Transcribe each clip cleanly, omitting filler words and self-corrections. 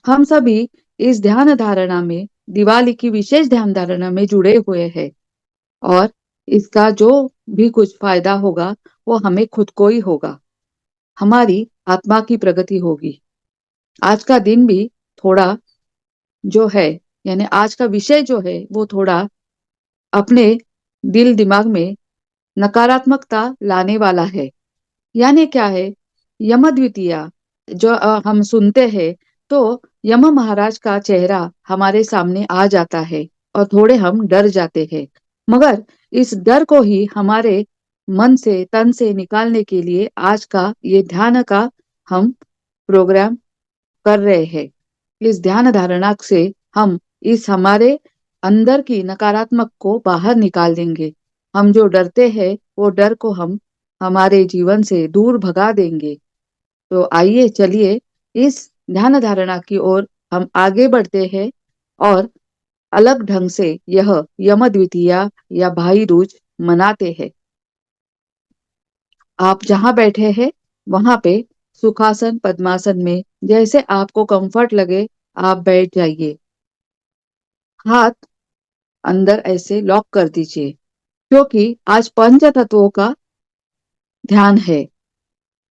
हम सभी इस ध्यान धारणा में, दिवाली की विशेष ध्यान धारणा में जुड़े हुए हैं और इसका जो भी कुछ फायदा होगा वो हमें खुद को ही होगा। हमारी आत्मा की प्रगति होगी। आज का दिन भी थोड़ा जो है, यानी आज का विषय जो है वो थोड़ा अपने दिल दिमाग में नकारात्मकता लाने वाला है। यानी क्या है, यम द्वितीया जो हम सुनते हैं तो यम महाराज का चेहरा हमारे सामने आ जाता है और थोड़े हम डर जाते हैं। मगर इस डर को ही हमारे मन से तन से निकालने के लिए आज का ये ध्यान का हम प्रोग्राम कर रहे हैं। इस ध्यान धारणा से हम इस हमारे अंदर की नकारात्मक को बाहर निकाल देंगे। हम जो डरते हैं वो डर को हम हमारे जीवन से दूर भगा देंगे। तो आइए चलिए इस ध्यान धारणा की ओर हम आगे बढ़ते हैं और अलग ढंग से यह यम द्वितीया या भाई दूज मनाते हैं। आप जहां बैठे हैं वहां पे सुखासन पद्मासन में जैसे आपको कंफर्ट लगे आप बैठ जाइए। हाथ अंदर ऐसे लॉक कर दीजिए, क्योंकि आज पंच तत्वों का ध्यान है।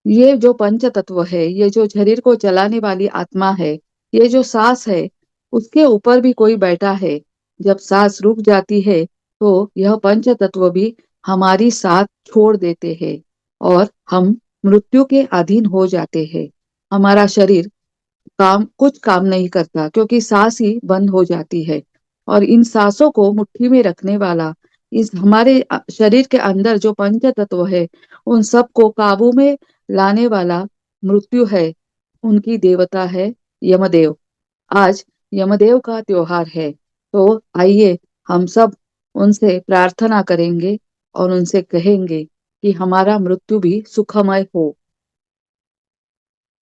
ये जो पंच तत्व है, ये जो शरीर को चलाने वाली आत्मा है, ये जो सांस है, उसके ऊपर भी कोई बैठा है। जब सांस रुक जाती है तो यह पंच तत्व भी हमारी साथ छोड़ देते हैं और हम मृत्यु के अधीन हो जाते हैं। हमारा शरीर कुछ काम नहीं करता, क्योंकि सांस ही बंद हो जाती है। और इन सांसों को मुट्ठी में रखने वाला, इस हमारे शरीर के अंदर जो पंच तत्व है उन सब को काबू में लाने वाला मृत्यु है। उनकी देवता है यमदेव। आज यमदेव का त्योहार है, तो आइए हम सब उनसे प्रार्थना करेंगे और उनसे कहेंगे कि हमारा मृत्यु भी सुखमय हो।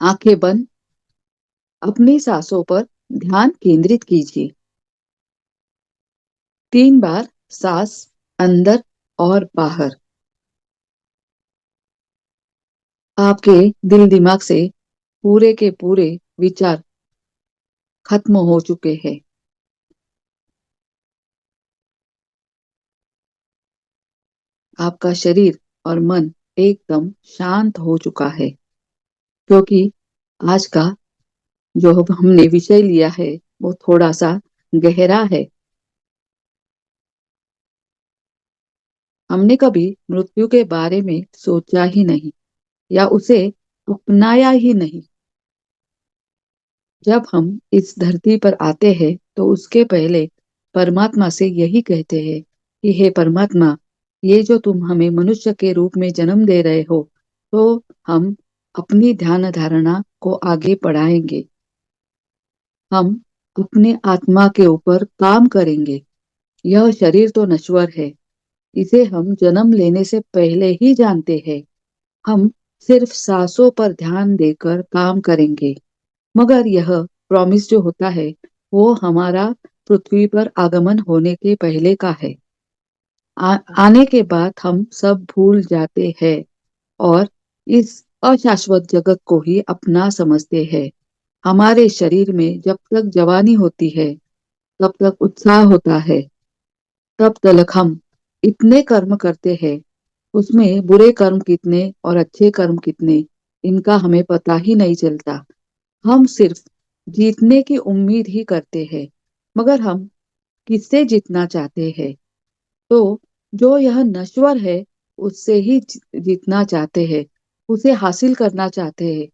आंखें बंद, अपनी सांसों पर ध्यान केंद्रित कीजिए। 3 बार सांस अंदर और बाहर। आपके दिल दिमाग से पूरे के पूरे विचार खत्म हो चुके हैं। आपका शरीर और मन एकदम शांत हो चुका है, क्योंकि आज का जो हमने विषय लिया है वो थोड़ा सा गहरा है। हमने कभी मृत्यु के बारे में सोचा ही नहीं या उसे अपनाया ही नहीं। जब हम इस धरती पर आते हैं तो उसके पहले परमात्मा से यही कहते हैं कि हे परमात्मा, ये जो तुम हमें मनुष्य के रूप में जन्म दे रहे हो, तो हम अपनी ध्यान धारणा को आगे बढ़ाएंगे। हम अपने आत्मा के ऊपर काम करेंगे। यह शरीर तो नश्वर है, इसे हम जन्म लेने से पहले ही जानते हैं। हम सिर्फ सांसों पर ध्यान देकर काम करेंगे। मगर यह प्रॉमिस जो होता है वो हमारा पृथ्वी पर आगमन होने के पहले का है। आने के बाद हम सब भूल जाते हैं और इस अशाश्वत जगत को ही अपना समझते हैं। हमारे शरीर में जब तक जवानी होती है, तब तक उत्साह होता है, तब तक हम इतने कर्म करते हैं। उसमें बुरे कर्म कितने और अच्छे कर्म कितने, इनका हमें पता ही नहीं चलता। हम सिर्फ जीतने की उम्मीद ही करते हैं। मगर हम किससे जीतना चाहते हैं? तो जो यह नश्वर है उससे ही जीतना चाहते हैं, उसे हासिल करना चाहते हैं,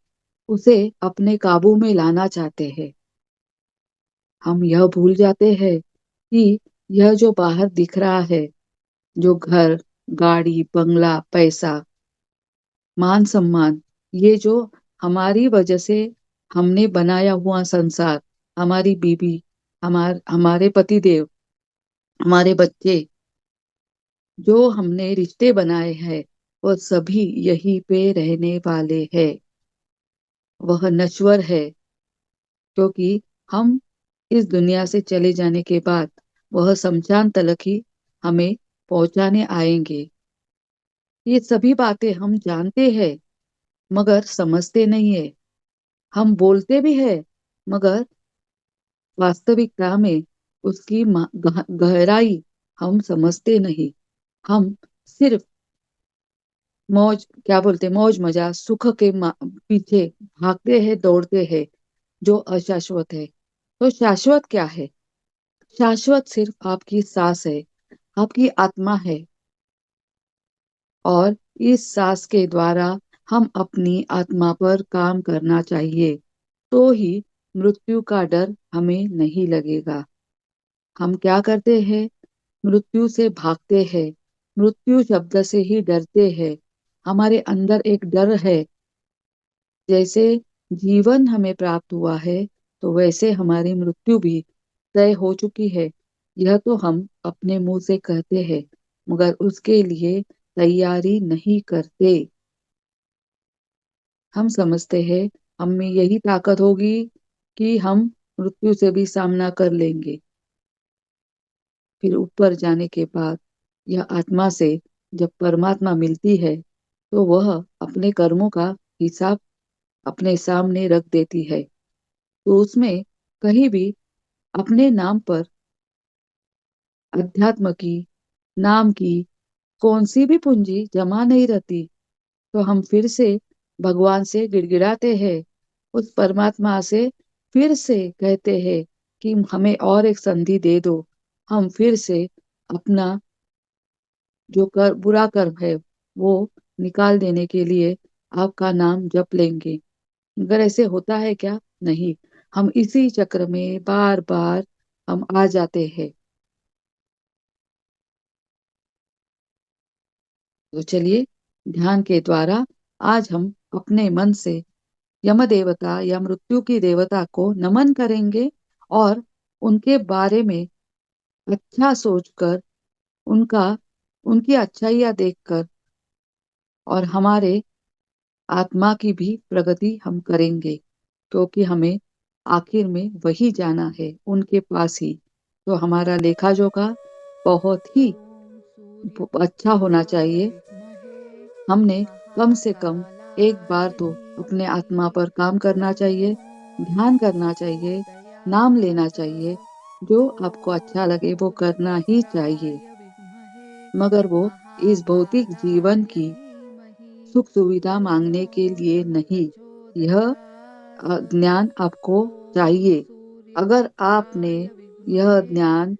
उसे अपने काबू में लाना चाहते हैं। हम यह भूल जाते हैं कि यह जो बाहर दिख रहा है, जो घर, गाड़ी, बंगला, पैसा, मान सम्मान, ये जो हमारी वजह से हमने बनाया हुआ संसार, हमारी बीवी, हमारे पति देव, हमारे बच्चे, जो हमने रिश्ते बनाए हैं, वो सभी यहीं पे रहने वाले हैं। वह नश्वर है, क्योंकि हम इस दुनिया से चले जाने के बाद वह शमशान तलक ही हमें पहुंचाने आएंगे। ये सभी बातें हम जानते हैं, मगर समझते नहीं है। हम बोलते भी है, मगर वास्तविकता में उसकी गहराई हम समझते नहीं। हम सिर्फ मौज मजा सुख के पीछे भागते हैं, दौड़ते हैं, जो अशाश्वत है। तो शाश्वत क्या है? शाश्वत सिर्फ आपकी सांस है, आपकी आत्मा है। और इस सांस के द्वारा हम अपनी आत्मा पर काम करना चाहिए, तो ही मृत्यु का डर हमें नहीं लगेगा। हम क्या करते हैं? मृत्यु से भागते हैं, मृत्यु शब्द से ही डरते हैं। हमारे अंदर एक डर है। जैसे जीवन हमें प्राप्त हुआ है, तो वैसे हमारी मृत्यु भी तय हो चुकी है। यह तो हम अपने मुंह से कहते हैं, मगर उसके लिए तैयारी नहीं करते। हम समझते हैं हम में यही ताकत होगी कि हम मृत्यु से भी सामना कर लेंगे। फिर ऊपर जाने के बाद यह आत्मा से जब परमात्मा मिलती है, तो वह अपने कर्मों का हिसाब अपने सामने रख देती है। तो उसमें कहीं भी अपने नाम पर अध्यात्म की, नाम की कौन सी भी पूंजी जमा नहीं रहती। तो हम फिर से भगवान से गिड़गिड़ाते हैं, उस परमात्मा से फिर से कहते हैं कि हमें और एक संधि दे दो। हम फिर से अपना जो बुरा कर्म है वो निकाल देने के लिए आपका नाम जप लेंगे। मगर ऐसे होता है क्या? नहीं। हम इसी चक्र में बार बार हम आ जाते हैं। तो चलिए, ध्यान के द्वारा आज हम अपने मन से यम देवता या मृत्यु की देवता को नमन करेंगे, और उनके बारे में अच्छा सोचकर, उनका उनकी अच्छाइयाँ देखकर, और हमारे आत्मा की भी प्रगति हम करेंगे, क्योंकि हमें आखिर में वही जाना है, उनके पास ही। तो हमारा लेखा जोखा बहुत ही अच्छा होना चाहिए। हमने कम से कम एक बार तो अपने आत्मा पर काम करना चाहिए, ध्यान करना चाहिए, नाम लेना चाहिए। जो आपको अच्छा लगे वो करना ही चाहिए, मगर वो इस भौतिक जीवन की सुख सुविधा मांगने के लिए नहीं। यह ज्ञान आपको चाहिए। अगर आपने यह ज्ञान,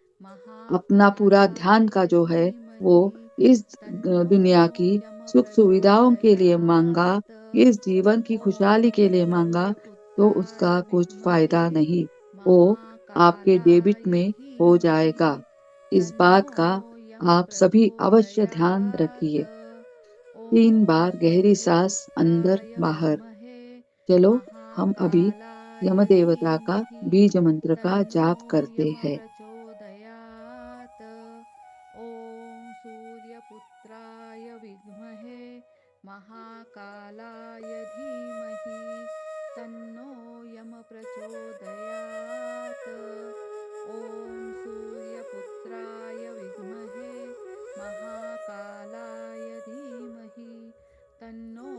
अपना पूरा ध्यान का जो है वो इस दुनिया की सुख सुविधाओं के लिए मांगा, इस जीवन की खुशहाली के लिए मांगा, तो उसका कुछ फायदा नहीं। वो आपके डेबिट में हो जाएगा। इस बात का आप सभी अवश्य ध्यान रखिए। 3 बार गहरी सांस अंदर बाहर। चलो, हम अभी यम देवता का बीज मंत्र का जाप करते हैं। ॐ सूर्यपुत्राय विद्महे महाकालाय धीमहि तन्नो यम प्रचोदयात्। ॐ सूर्यपुत्राय विद्महे महाकालाय धीमहि तन्नो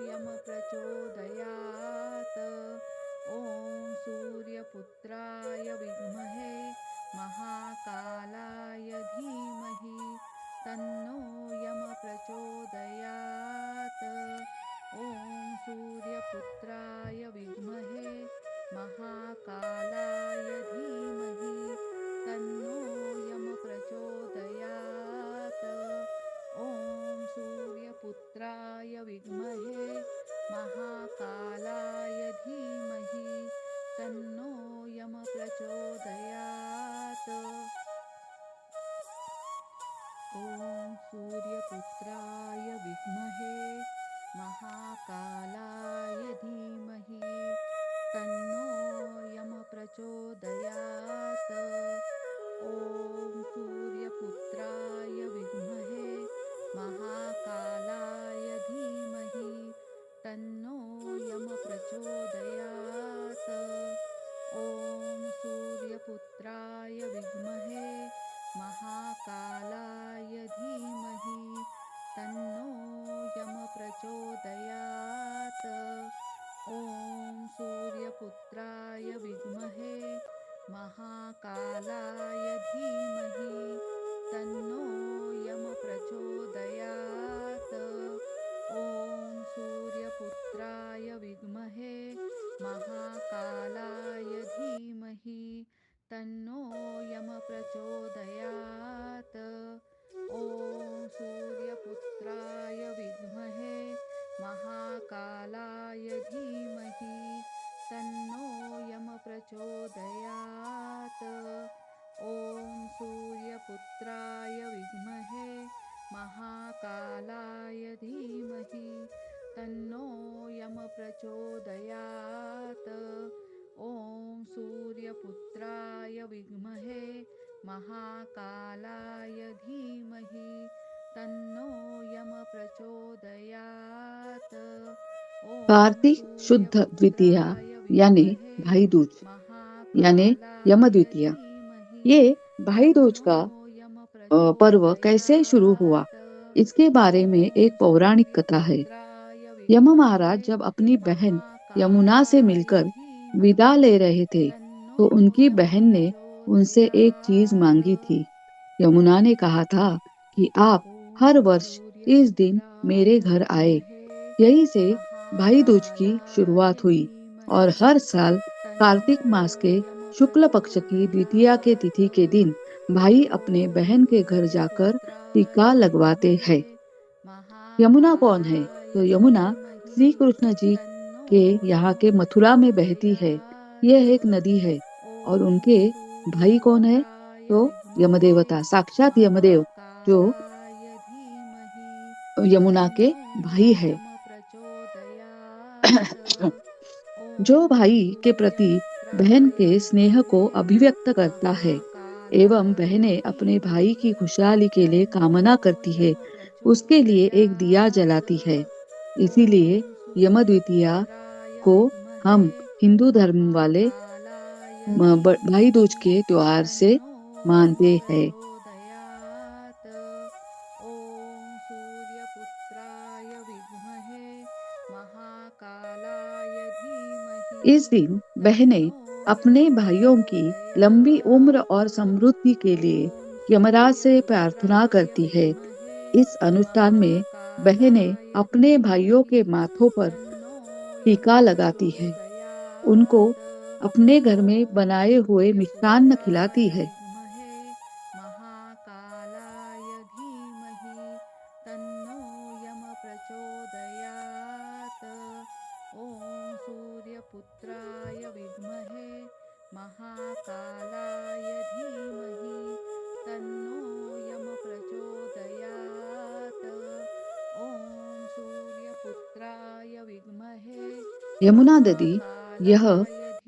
यम प्रचोदयात्। ॐ सूर्यपुत्राय विद्महे महाकालाय धीमहि तन्नो यम प्रचोदयात्। ॐ सूर्यपुत्राय विद्महे महाकालाय धीमहि तन्नो यम प्रचोदयात्। ॐ सूर्यपुत्राय विद्महे महाकालाय धीमहि तन्नो यम महाकालाय धीमहि तन्नो यम प्रचोदयात् ॐ सूर्यपुत्राय विद्महे महाकालाय धीमहि तन्नो यम प्रचोदयात् ॐ सूर्यपुत्राय विद्महे महाकालाय धीमहि तन्नो यम प्रचोदयात् ॐ सूर्यपुत्राय विद्महे महाकालाय धीमहि तन्नो यम प्रचोदयात् ॐ सूर्यपुत्राय विद्महे महाकालाय धीमहि तन्नो यम प्रचोदयात् कार्तिक शुद्ध द्वितीया यानी भाई दूज यानी यम द्वितीया। ये भाई दूज का पर्व कैसे शुरू हुआ, इसके बारे में एक पौराणिक कथा है। यम महाराज जब अपनी बहन यमुना से मिलकर विदा ले रहे थे तो उनकी बहन ने उनसे एक चीज मांगी थी। यमुना ने कहा था कि आप हर वर्ष इस दिन मेरे घर आए। यही से भाई दूज की शुरुआत हुई और हर साल कार्तिक मास के शुक्ल पक्ष की द्वितीया के तिथि के दिन भाई अपने बहन के घर जाकर टीका लगवाते हैं। यमुना कौन है? तो यमुना श्री कृष्ण जी के यहाँ के मथुरा में बहती है। यह एक नदी है और उनके भाई कौन है? तो यमदेवता, साक्षात यमदेव, जो यमुना के भाई है। जो भाई के प्रति बहन के स्नेह को अभिव्यक्त करता है एवं बहनें अपने भाई की खुशहाली के लिए कामना करती है, उसके लिए एक दिया जलाती है। इसीलिए यम द्वितीया को हम हिंदू धर्म वाले भाई दूज के त्योहार से मानते हैं। इस दिन बहनें अपने भाइयों की लंबी उम्र और समृद्धि के लिए यमराज से प्रार्थना करती है। इस अनुष्ठान में बहनें अपने भाइयों के माथों पर टीका लगाती है, उनको अपने घर में बनाए हुए मिष्टान्न खिलाती है। पुत्राय विद्महे महाकालाय धीमहि तन्नो यम प्रचोदयात् ॐ सूर्यपुत्राय विद्महे। यमुना नदी यह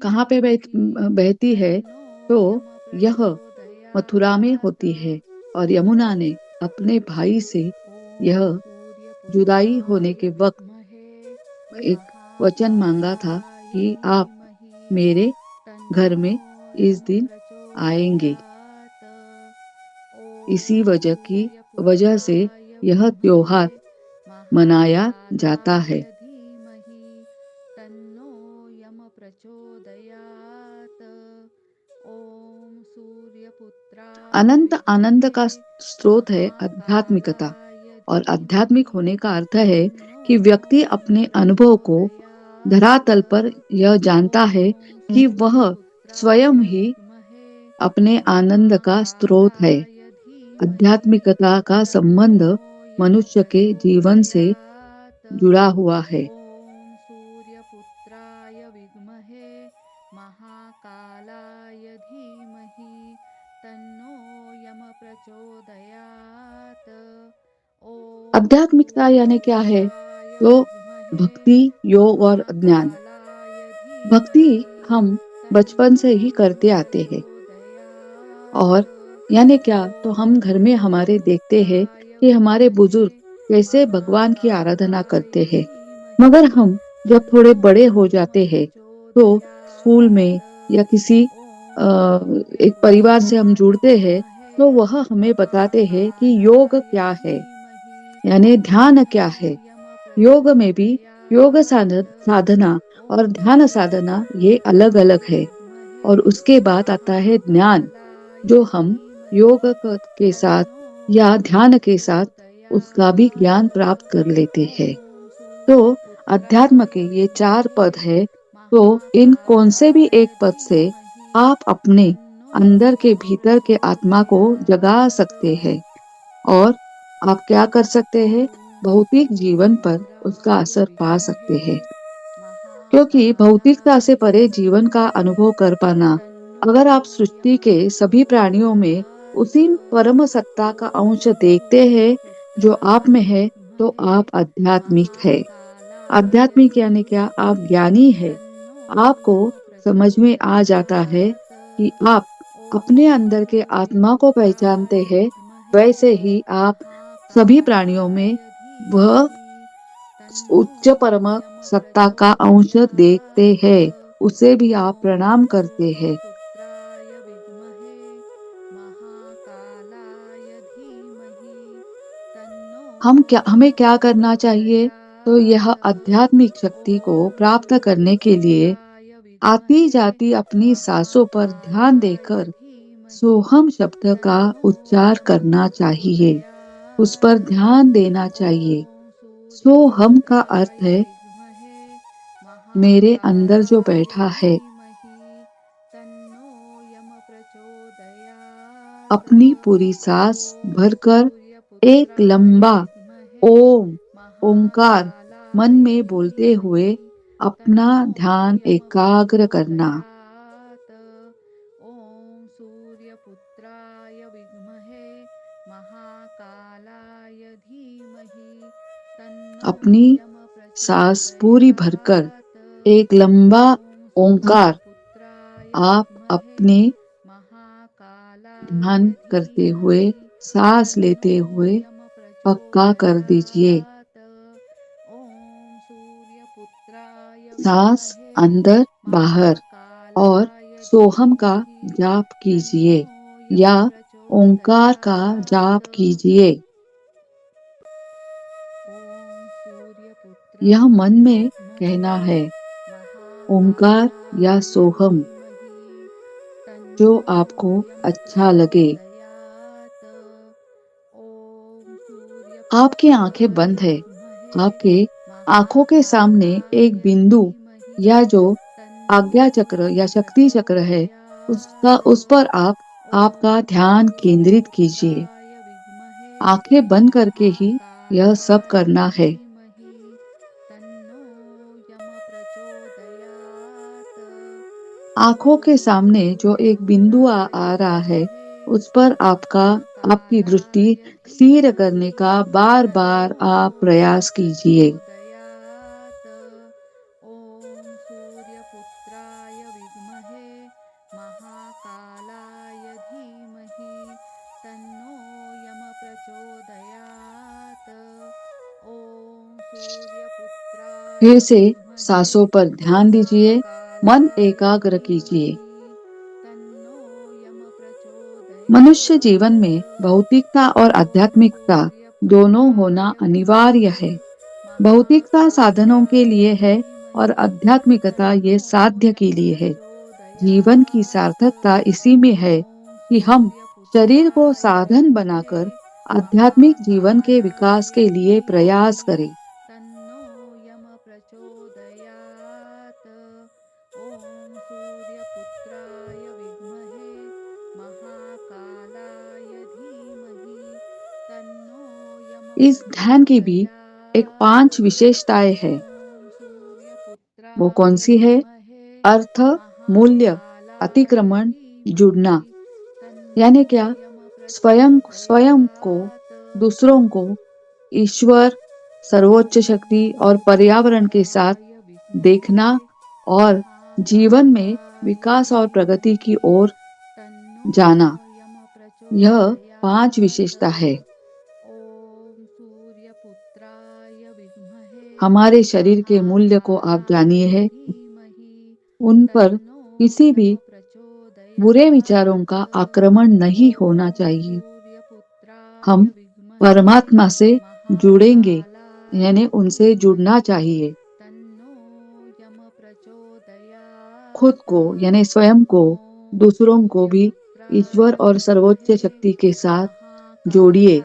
कहाँ पे बहती है? तो यह मथुरा में होती है और यमुना ने अपने भाई से यह जुदाई होने के वक्त एक वचन मांगा था कि आप मेरे घर में इस दिन आएंगे। इसी वजह से यह त्योहार मनाया जाता है। अनंत आनंद का स्रोत है आध्यात्मिकता, और आध्यात्मिक होने का अर्थ है कि व्यक्ति अपने अनुभव को धरातल पर यह जानता है कि वह स्वयं ही अपने आनंद का स्रोत है। आध्यात्मिकता का संबंध मनुष्य के जीवन से जुड़ा हुआ है। आध्यात्मिकता यानी क्या है? तो भक्ति, योग और ज्ञान। भक्ति हम बचपन से ही करते आते हैं, और यानी क्या? तो हम घर में हमारे देखते हैं कि हमारे बुजुर्ग कैसे भगवान की आराधना करते हैं। मगर हम जब थोड़े बड़े हो जाते हैं तो स्कूल में या किसी एक परिवार से हम जुड़ते हैं तो वह हमें बताते हैं कि योग क्या है, यानी ध्यान क्या है। योग में भी योग साधना और ध्यान साधना ये अलग अलग है। और उसके बाद आता है ज्ञान, जो हम योग के साथ या ध्यान के साथ उसका भी ज्ञान प्राप्त कर लेते हैं। तो अध्यात्म के ये 4 पद है, तो इन कौन से भी एक पद से आप अपने अंदर के भीतर के आत्मा को जगा सकते हैं और आप क्या कर सकते हैं, भौतिक जीवन पर उसका असर पा सकते हैं। क्योंकि भौतिकता से परे जीवन का अनुभव कर पाना, अगर आप सृष्टि के सभी प्राणियों में उसी परम सत्ता का अंश देखते हैं जो आप में है, तो आप आध्यात्मिक है। आध्यात्मिक यानी क्या, आप ज्ञानी है। आपको समझ में आ जाता है कि आप अपने अंदर के आत्मा को पहचानते हैं, वैसे ही आप सभी प्राणियों में वह उच्च परम सत्ता का अंश देखते हैं, उसे भी आप प्रणाम करते हैं। हमें क्या करना चाहिए? तो यह आध्यात्मिक शक्ति को प्राप्त करने के लिए आती जाती अपनी सांसों पर ध्यान देकर सोहम शब्द का उच्चार करना चाहिए, उस पर ध्यान देना चाहिए। सोहम का अर्थ है मेरे अंदर जो बैठा है। अपनी पूरी सांस भरकर एक लंबा ओम ओंकार मन में बोलते हुए अपना ध्यान एकाग्र करना। ओम सूर्यपुत्राय विद्महे महाकालाय धीमहि तन्नो अपनी यम सांस पूरी भरकर प्रचोदयात्। एक लंबा ओम ओंकार सूर्यपुत्राय आप विद्महे अपने महाकालाय ध्यान करते हुए, धीमहि सांस तन्नो लेते हुए यम पक्का कर दीजिए। प्रचोदयात्। ओम सूर्यपुत्राय सांस विद्महे अंदर बाहर और महाकालाय सोहम का धीमहि जाप कीजिए तन्नो यम या ओंकार का जाप प्रचोदयात्। कीजिए। ओम यह सूर्यपुत्राय मन में विद्महे कहना है, ओंकार या महाकालाय सोहम, धीमहि जो तन्नो आपको यम अच्छा लगे। प्रचोदयात्। ओम आपकी आंखें सूर्यपुत्राय बंद है। विद्महे आपके आंखों के सामने एक महाकालाय बिंदु धीमहि या जो तन्नो आज्ञा चक्र यम या शक्ति चक्र है, प्रचोदयात्। उस पर आप ओम आपका ध्यान केंद्रित कीजिए। सूर्यपुत्राय विद्महे आंखें बंद करके ही यह सब महाकालाय करना है। धीमहि तन्नो यम प्रचोदयात्। आंखों के ओम सामने जो एक बिंदु सूर्यपुत्राय आ रहा है, विद्महे उस पर आपकी दृष्टि महाकालाय स्थिर करने धीमहि का बार बार तन्नो आप यम प्रयास कीजिए। प्रचोदयात्। ओम सूर्यपुत्राय विद्महे महाकालाय धीमहि तन्नो यम प्रचोदयात्। ओम सूर्यपुत्राय फिर से विद्महे सांसों पर ध्यान दीजिए, मन महाकालाय एकाग्र कीजिए। धीमहि तन्नो यम मनुष्य प्रचोदयात्। जीवन में भौतिकता और ओम आध्यात्मिकता दोनों होना सूर्यपुत्राय अनिवार्य विद्महे है। भौतिकता साधनों के महाकालाय लिए है और धीमहि आध्यात्मिकता ये तन्नो साध्य यम के लिए है। जीवन की प्रचोदयात्। सार्थकता इसी में है ओम कि हम शरीर को सूर्यपुत्राय साधन विद्महे बनाकर आध्यात्मिक जीवन के विकास महाकालाय के लिए प्रयास धीमहि करें। तन्नो यम प्रचोदयात्। ओम सूर्यपुत्राय विद्महे महाकालाय धीमहि तन्नो यम इस ध्यान की भी एक प्रचोदयात्। 5 विशेषताएं हैं। ओम वो सूर्यपुत्राय कौन सी है? विद्महे अर्थ, मूल्य, महाकालाय अतिक्रमण, जुड़ना। धीमहि तन्नो यानी क्या? यम स्वयं स्वयं को, प्रचोदयात्। दूसरों को, ईश्वर, सर्वोच्च शक्ति और पर्यावरण के साथ सूर्यपुत्राय विद्महे देखना और जीवन में महाकालाय विकास और प्रगति की धीमहि ओर तन्नो जाना। यम यह 5 प्रचोदयात्। विशेषता है। ओम सूर्यपुत्राय विद्महे हमारे शरीर के मूल्य को आप महाकालाय जानिए है। धीमहि उन पर तन्नो किसी यम भी बुरे विचारों प्रचोदयात्। का आक्रमण नहीं होना ओम चाहिए। सूर्यपुत्राय हम विद्महे परमात्मा से जुड़ेंगे, महाकालाय यानी उनसे धीमहि जुड़ना चाहिए। तन्नो यम प्रचोदयात्। खुद को यानी स्वयं को, दूसरों को भी ईश्वर और सर्वोच्च शक्ति के साथ जोड़िए।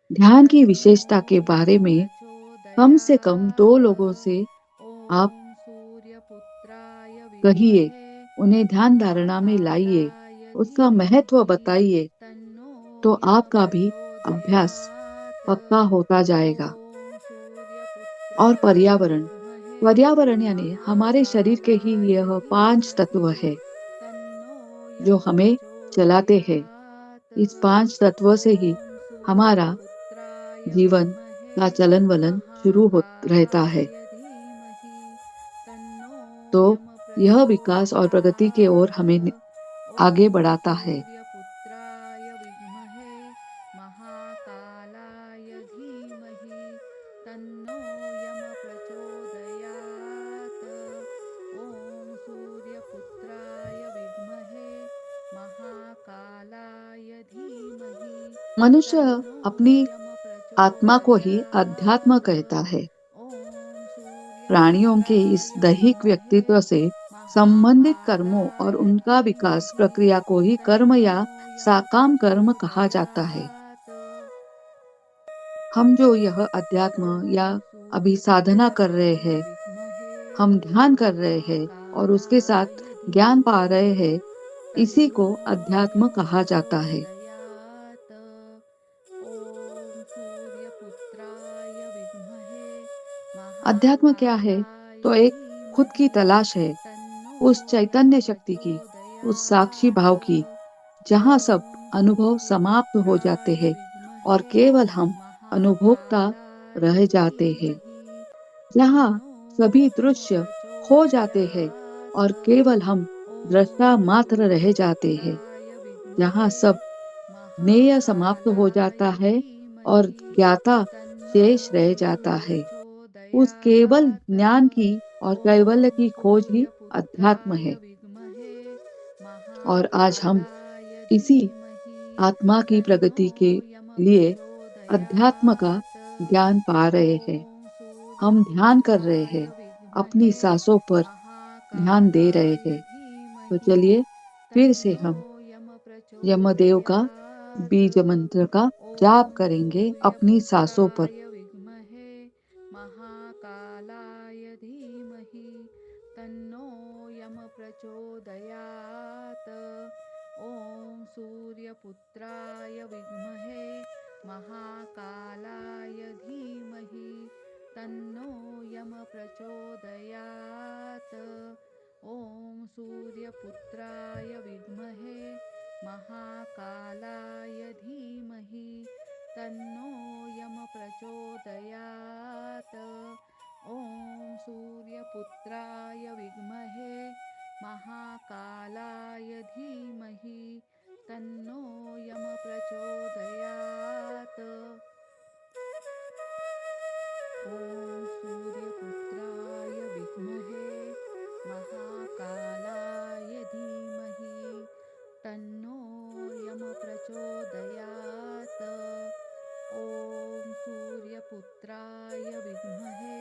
ध्यान की विशेषता के बारे में कम से कम 2 लोगों से आप कहिए, उन्हें ध्यान धारणा में लाइए, उसका महत्व बताइए, तो आपका भी अभ्यास पक्का होता जाएगा। और पर्यावरण, पर्यावरण यानी हमारे शरीर के ही यह 5 तत्व है जो हमें चलाते हैं। इस 5 तत्व से ही हमारा जीवन का चलन वलन शुरू हो रहता है। तो यह विकास और प्रगति की ओर हमें आगे बढ़ाता है। मनुष्य अपनी आत्मा को ही अध्यात्म कहता है। प्राणियों के इस दैहिक व्यक्तित्व से संबंधित कर्मों और उनका विकास प्रक्रिया को ही कर्म या साकाम कर्म कहा जाता है। हम जो यह अध्यात्म या अभी साधना कर रहे हैं, हम ध्यान कर रहे हैं और उसके साथ ज्ञान पा रहे हैं, इसी को अध्यात्म कहा जाता है। अध्यात्म क्या है? तो एक खुद की तलाश है, उस चैतन्य शक्ति की, उस साक्षी भाव की, जहाँ सब अनुभव समाप्त हो जाते हैं और केवल हम अनुभोक्ता रह जाते हैं। जहाँ सभी दृश्य खो जाते हैं और केवल हम दृष्टा मात्र रह जाते हैं। जहाँ सब ज्ञेय समाप्त हो जाता है और ज्ञाता शेष रह जाता है। उस केवल ज्ञान की और कैवल्य की खोज ही अध्यात्म है। और आज हम इसी आत्मा की प्रगति के लिए अध्यात्म का ज्ञान पा रहे हैं। हम ध्यान कर रहे हैं, अपनी सांसों पर ध्यान दे रहे हैं। तो चलिए फिर से हम यमदेव का बीज मंत्र का जाप करेंगे अपनी सांसों पर। महाकालाय धीमहि तन्नो यम प्रचोदयात्। ॐ सूर्यपुत्राय विद्महे महाकालाय धीमहि तन्नो यम प्रचोदयात्। ॐ सूर्यपुत्राय विद्महे महाकालाय धीमहि तन्नो यम प्रचोदयात्। ॐ सूर्यपुत्राय विद्महे महाकालाय धीमहि तन्नो यम प्रचोदयात्। ॐ सूर्यपुत्राय विद्महे महाकालाय धीमहि तन्नो यम प्रचोदयात्। ॐ सूर्यपुत्राय विद्महे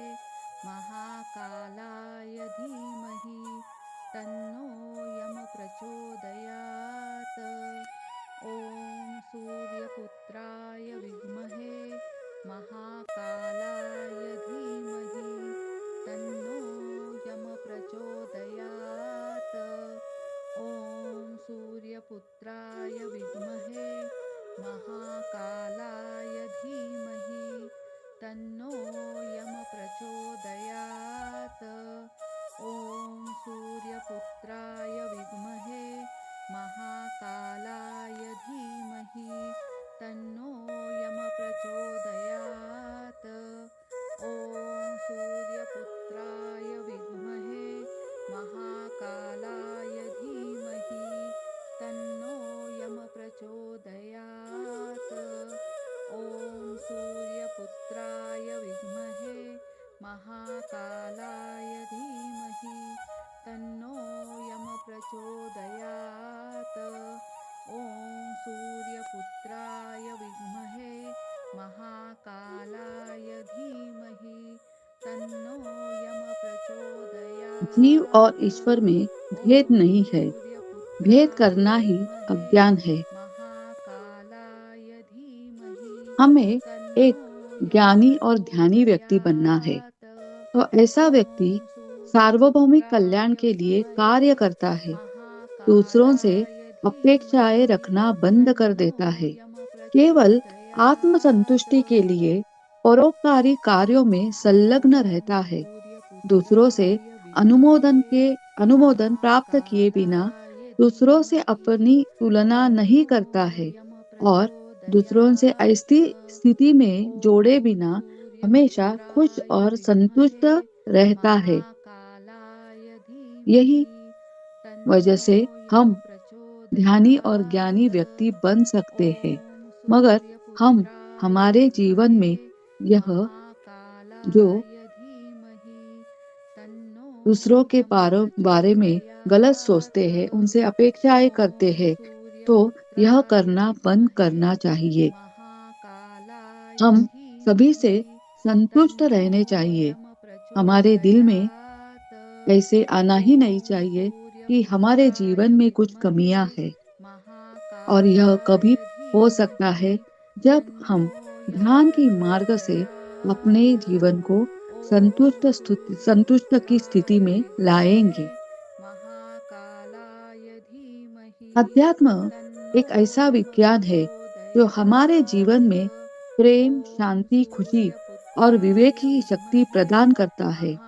महाकालाय धीमहि तन्नो यम प्रचोदयात्। ॐ सूर्यपुत्राय विद्महे महाकालाय धीमहि तन्नो यम प्रचोदयात्। ॐ सूर्यपुत्राय विद्महे महाकालाय धीमहि तन्नो यम प्रचोदयात्। ॐ सूर्यपुत्राय विद्महे महाकालाय धीमहि तन्नो यम प्रचोदयात्। ॐ सूर्यपुत्राय विद्महे महाकालाय धीमहि तन्नो यम प्रचोदयात्। ॐ सूर्यपुत्राय विद्महे महाकालाय धीमहि तन्नो जीव और ईश्वर में भेद नहीं है। भेद करना ही अज्ञान है। महाकालाय धीमहि हमें एक तन्नो यमः ज्ञानी और ध्यानी व्यक्ति बनना है। प्रचोदयात्। तो ऐसा व्यक्ति ॐ सार्वभौमिक कल्याण सूर्यपुत्राय के लिए विद्महे कार्य करता है, दूसरों से महाकालाय अपेक्षाएं धीमहि रखना बंद कर तन्नो देता है, केवल यमप्रचोदयात्। आत्मसंतुष्टि के लिए परोपकारी कार्यों में संलग्न ॐ रहता है। दूसरों से सूर्यपुत्राय विद्महे अनुमोदन प्राप्त किए बिना महाकालाय दूसरों से धीमहि अपनी तुलना नहीं तन्नो करता है और दूसरों से यमप्रचोदयात्। ऐसी स्थिति में ॐ जोड़े बिना हमेशा खुश सूर्यपुत्राय और संतुष्ट विद्महे रहता है। महाकालाय यही धीमहि वजह तन्नो से हम ध्यानी और ज्ञानी यमप्रचोदयात्। व्यक्ति बन सकते हैं। ॐ मगर हम सूर्यपुत्राय हमारे जीवन विद्महे में यह जो महाकालाय धीमहि तन्नो दूसरों के बारे में गलत सोचते यमप्रचोदयात्। हैं, उनसे अपेक्षाएं करते ॐ हैं, तो यह सूर्यपुत्राय करना बंद विद्महे करना चाहिए। महाकालाय हम सभी से धीमहि संतुष्ट तन्नो रहने चाहिए। हमारे दिल में यमप्रचोदयात्। ऐसे आना ही नहीं ॐ चाहिए कि हमारे सूर्यपुत्राय जीवन में कुछ विद्महे कमियां हैं। और यह महाकालाय कभी हो सकता धीमहि है जब तन्नो हम ध्यान की मार्ग से अपने यमप्रचोदयात्। जीवन को ॐ संतुष्ट की स्थिति सूर्यपुत्राय में विद्महे लाएंगे। महाकालाय धीमहि अध्यात्म तन्नो एक ऐसा विज्ञान है जो हमारे यमप्रचोदयात्। जीवन में प्रेम, ॐ शांति, खुशी और विवेक सूर्यपुत्राय की शक्ति विद्महे प्रदान करता है।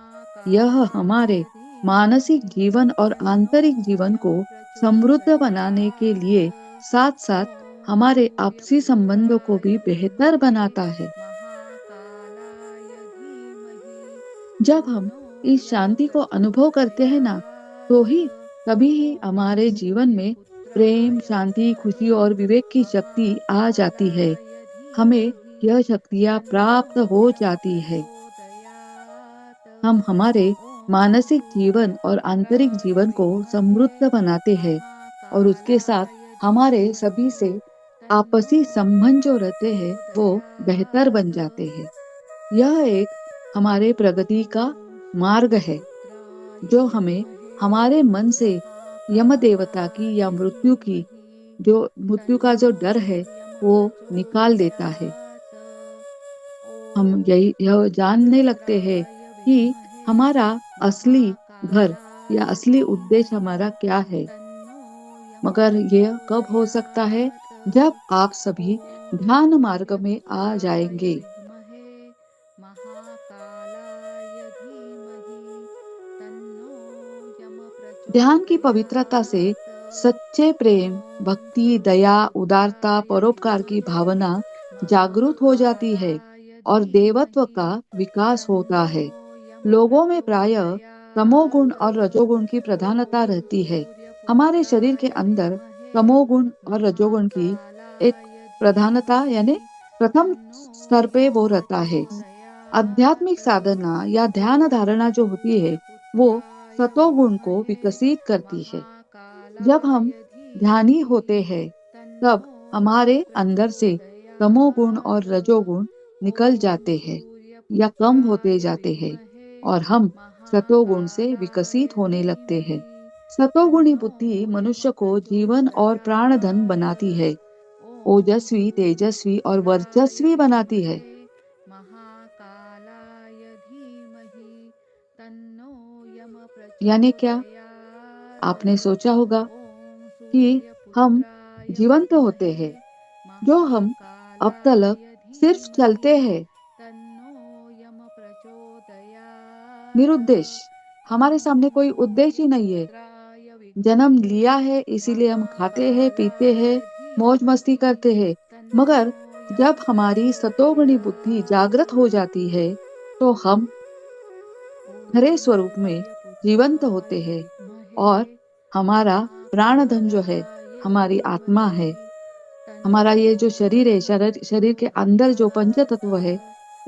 यह महाकालाय हमारे धीमहि मानसिक जीवन और तन्नो आंतरिक जीवन को समृद्ध बनाने के यमप्रचोदयात्। लिए साथ-साथ ॐ हमारे आपसी संबंधों को सूर्यपुत्राय भी बेहतर विद्महे बनाता है। महाकालाय धीमहि जब हम तन्नो इस शांति को अनुभव करते हैं ना, तो यमप्रचोदयात्। ही तभी ही ॐ हमारे जीवन में प्रेम, सूर्यपुत्राय शांति, विद्महे खुशी और विवेक की शक्ति आ जाती है। महाकालाय हमें धीमहि यह शक्तियाँ तन्नो प्राप्त हो जाती है। यमप्रचोदयात्। हम हमारे ॐ मानसिक जीवन और आंतरिक सूर्यपुत्राय जीवन को विद्महे समृद्ध बनाते हैं और उसके साथ महाकालाय हमारे धीमहि सभी से तन्नो आपसी संबंध जो रहते हैं वो बेहतर बन यमप्रचोदयात्। जाते हैं। यह एक हमारे प्रगति का ॐ मार्ग है सूर्यपुत्राय जो हमें विद्महे हमारे मन से यम देवता की या महाकालाय धीमहि मृत्यु का जो तन्नो डर है वो निकाल देता है। यमप्रचोदयात्। हम ॐ यह जानने लगते हैं सूर्यपुत्राय कि विद्महे हमारा असली घर या महाकालाय असली उद्देश्य धीमहि हमारा क्या है। तन्नो मगर यह कब हो सकता है यमप्रचोदयात्। जब आप सभी ॐ ध्यान मार्ग में आ सूर्यपुत्राय जाएंगे। विद्महे महाकालाय धीमहि तन्नो ध्यान की पवित्रता से यमप्रचोदयात्। सच्चे प्रेम, ॐ भक्ति, दया, उदारता, सूर्यपुत्राय परोपकार की विद्महे भावना जागृत हो जाती है महाकालाय और देवत्व धीमहि का विकास होता तन्नो है। लोगों में प्रायः तमोगुण यमप्रचोदयात्। और रजोगुण की प्रधानता ॐ रहती है। हमारे शरीर के सूर्यपुत्राय अंदर विद्महे तमोगुण और रजोगुण की एक महाकालाय प्रधानता धीमहि यानी प्रथम तन्नो स्तर पे वो रहता है। आध्यात्मिक यमप्रचोदयात्। साधना या ध्यान ॐ धारणा जो होती है, वो सूर्यपुत्राय सतोगुण को विद्महे विकसित करती है। जब हम महाकालाय ध्यानी धीमहि होते हैं, तब तन्नो हमारे अंदर से तमोगुण और यमप्रचोदयात्। रजोगुण निकल ॐ जाते हैं या कम होते सूर्यपुत्राय जाते हैं विद्महे और हम सतोगुण से महाकालाय विकसित होने लगते हैं। धीमहि सतोगुणी तन्नो बुद्धि मनुष्य को जीवन और प्राण धन यमप्रचोदयात्। बनाती है, ॐ ओजस्वी, तेजस्वी और सूर्यपुत्राय वर्चस्वी बनाती है। विद्महे महाकालाय धीमहि तन्नो यानी क्या? यमप्रचोदयात्। आपने सोचा होगा ॐ कि हम सूर्यपुत्राय जीवंत होते विद्महे हैं, जो हम अब तक महाकालाय सिर्फ धीमहि चलते हैं, तन्नो यमप्रचोदयात्। निरुद्देश्य। हमारे सामने ॐ कोई उद्देश्य ही नहीं है। सूर्यपुत्राय जन्म विद्महे लिया है इसीलिए हम खाते हैं, पीते हैं, महाकालाय मौज मस्ती धीमहि करते हैं। तन्नो मगर जब हमारी सतोगुणी बुद्धि यमप्रचोदयात्। जागृत हो जाती है, तो हम हरे ॐ स्वरूप में जीवंत होते सूर्यपुत्राय हैं विद्महे और हमारा प्राण धन जो है, महाकालाय हमारी आत्मा है, धीमहि हमारा तन्नो ये जो शरीर है, शरीर के अंदर जो पंच यमप्रचोदयात्। तत्व है,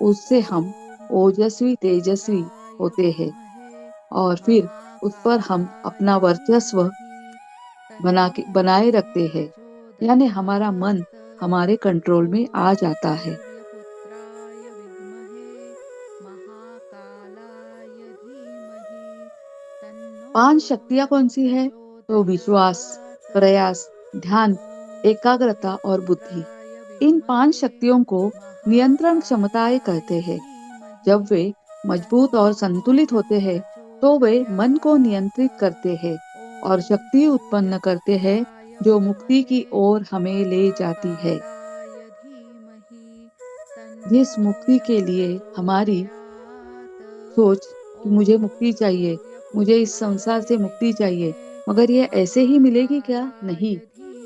उससे हम ॐ ओजस्वी, तेजस्वी सूर्यपुत्राय होते हैं विद्महे और फिर उस पर हम महाकालाय अपना वर्चस्व धीमहि तन्नो बनाए रखते हैं। यानी हमारा मन यमप्रचोदयात्। हमारे कंट्रोल में ॐ आ जाता है। सूर्यपुत्राय विद्महे महाकालाय धीमहि 5 शक्तियाँ कौन-सी है? तो विश्वास, प्रयास, ध्यान, एकाग्रता और बुद्धि। इन 5 शक्तियों को नियंत्रण क्षमताएँ कहते हैं। जब वे मजबूत और संतुलित होते हैं, तो वे मन को नियंत्रित करते हैं और शक्ति उत्पन्न करते हैं, जो मुक्ति की ओर हमें ले जाती है। जिस मुक्ति के लिए हमारी सोच कि मुझे मुक्ति चाहिए, मुझे इस संसार से मुक्ति चाहिए, मगर ये ऐसे ही मिलेगी क्या? नहीं,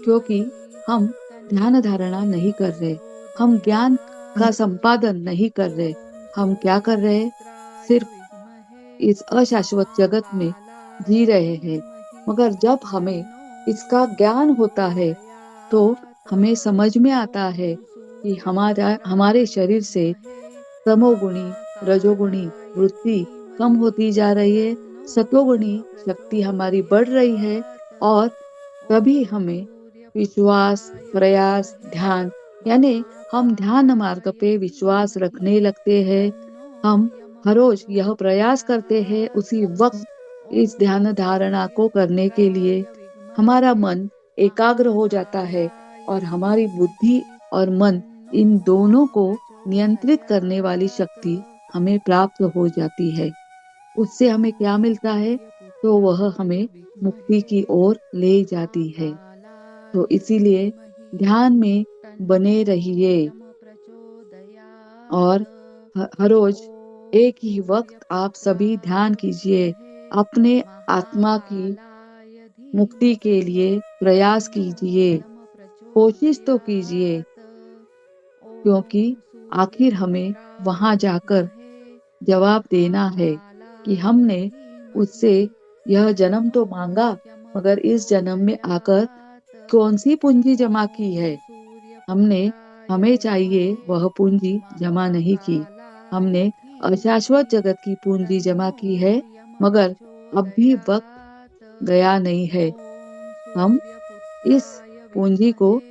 क्योंकि हम ध्यान धारणा नहीं कर रहे, हम ज्ञान का संपादन नहीं कर रहे, हम क्या कर रहे हैं? सिर्फ इस अशाश्वत जगत में जी रहे हैं। मगर जब हमें इसका ज्ञान होता है, तो हमें समझ में आता है कि हमारे शरीर से तमोगुणी, रजोगुणी वृत्ति कम होती जा रही है, सतोगुणी शक्ति हमारी बढ़ रही है और तभी हमें विश्वास, प्रयास, ध्यान यानी हम ध्यान मार्ग पे विश्वास रखने लगते हैं। हम हर रोज यह प्रयास करते हैं उसी वक़्त इस ध्यान धारणा को करने के लिए हमारा मन एकाग्र हो जाता है और हमारी बुद्धि और मन इन दोनों को नियंत्रित करने वाली शक्ति हमें प्राप्त हो जाती है। उससे हमें क्या मिलता है? तो वह हमें मुक्ति की ओर ले जाती है। तो इसीलिए ध्यान में बने रहिए और हर रोज एक ही वक़्त आप सभी ध्यान कीजिए। अपने आत्मा की मुक्ति के लिए प्रयास कीजिए, कोशिश तो कीजिए क्योंकि आखिर हमें वहाँ जाकर जवाब देना है कि हमने उससे यह जन्म तो माँगा, मगर इस जन्म में आकर कौन-सी पूँजी जमा की है? हमने हमें चाहिए वह पूँजी जमा नहीं की। हमने अशाश्वत जगत की पूँजी जमा की है, मगर अब भी वक़्त गया नहीं है। हम इस पूँजी को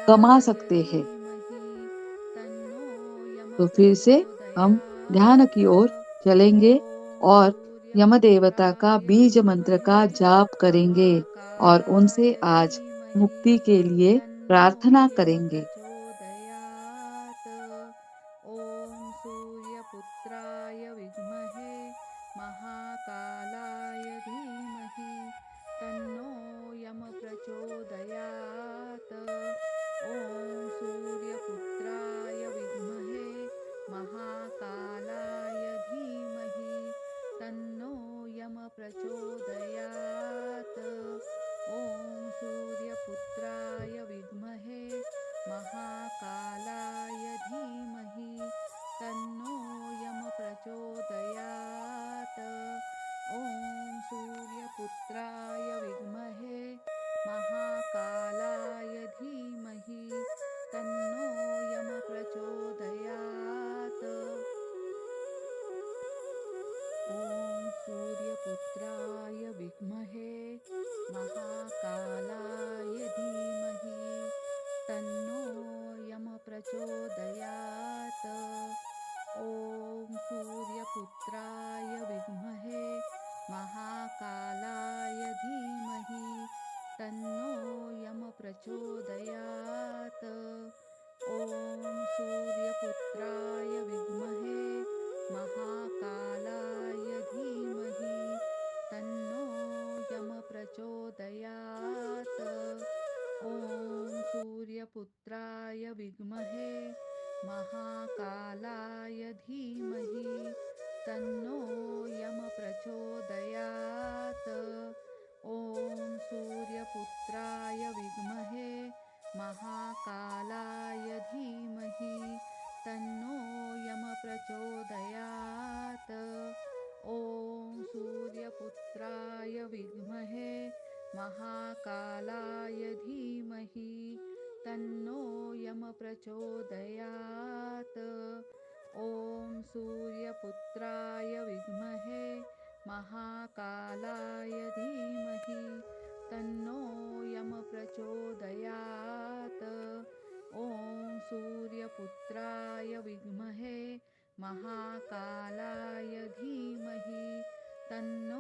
कमा सकते हैं। तो फिर से हम ध्यान की ओर चलेंगे और यम देवता का बीज मंत्र का जाप करेंगे और उनसे आज मुक्ति के लिए प्रार्थना करेंगे। ओम सूर्यपुत्राय विद्महे महाकालाय धीमहि तन्नो यम प्रचोदयात्। ओम सूर्यपुत्राय विद्महे महाकालाय धीमहि तन्नो यम प्रचोदयात्। ओम सूर्यपुत्राय विद्महे महाकालाय धीमहि तन्नो यम प्रचोदयात्। ओम सूर्यपुत्राय विद्महे महाकालाय धीमहि तन्नो यम प्रचोदयात्। ओम सूर्यपुत्राय विद्महे महाकालाय धीमहि तन्नो यम प्रचोदयात्। ओम सूर्यपुत्राय विद्महे महाकालाय धीमहि तन्नो यम प्रचोदयात्। ओम सूर्यपुत्राय विद्महे महाकालाय धीमहि तन्नो यम प्रचोदयात्। ओम सूर्यपुत्राय विद्महे महाकालाय धीमहि तन्नो यम प्रचोदयात्। ओम सूर्यपुत्राय विद्महे महाकालाय धीमहि तन्नो यम प्रचोदयात्। ओम सूर्यपुत्राय विद्महे महाकालाय धीमहि तन्नो यम प्रचोदयात्। ओम सूर्यपुत्राय विद्महे महाकालाय धीमहि तन्नो यम प्रचोदयात्। ओम सूर्यपुत्राय विद्महे महाकालाय धीमहि तन्नो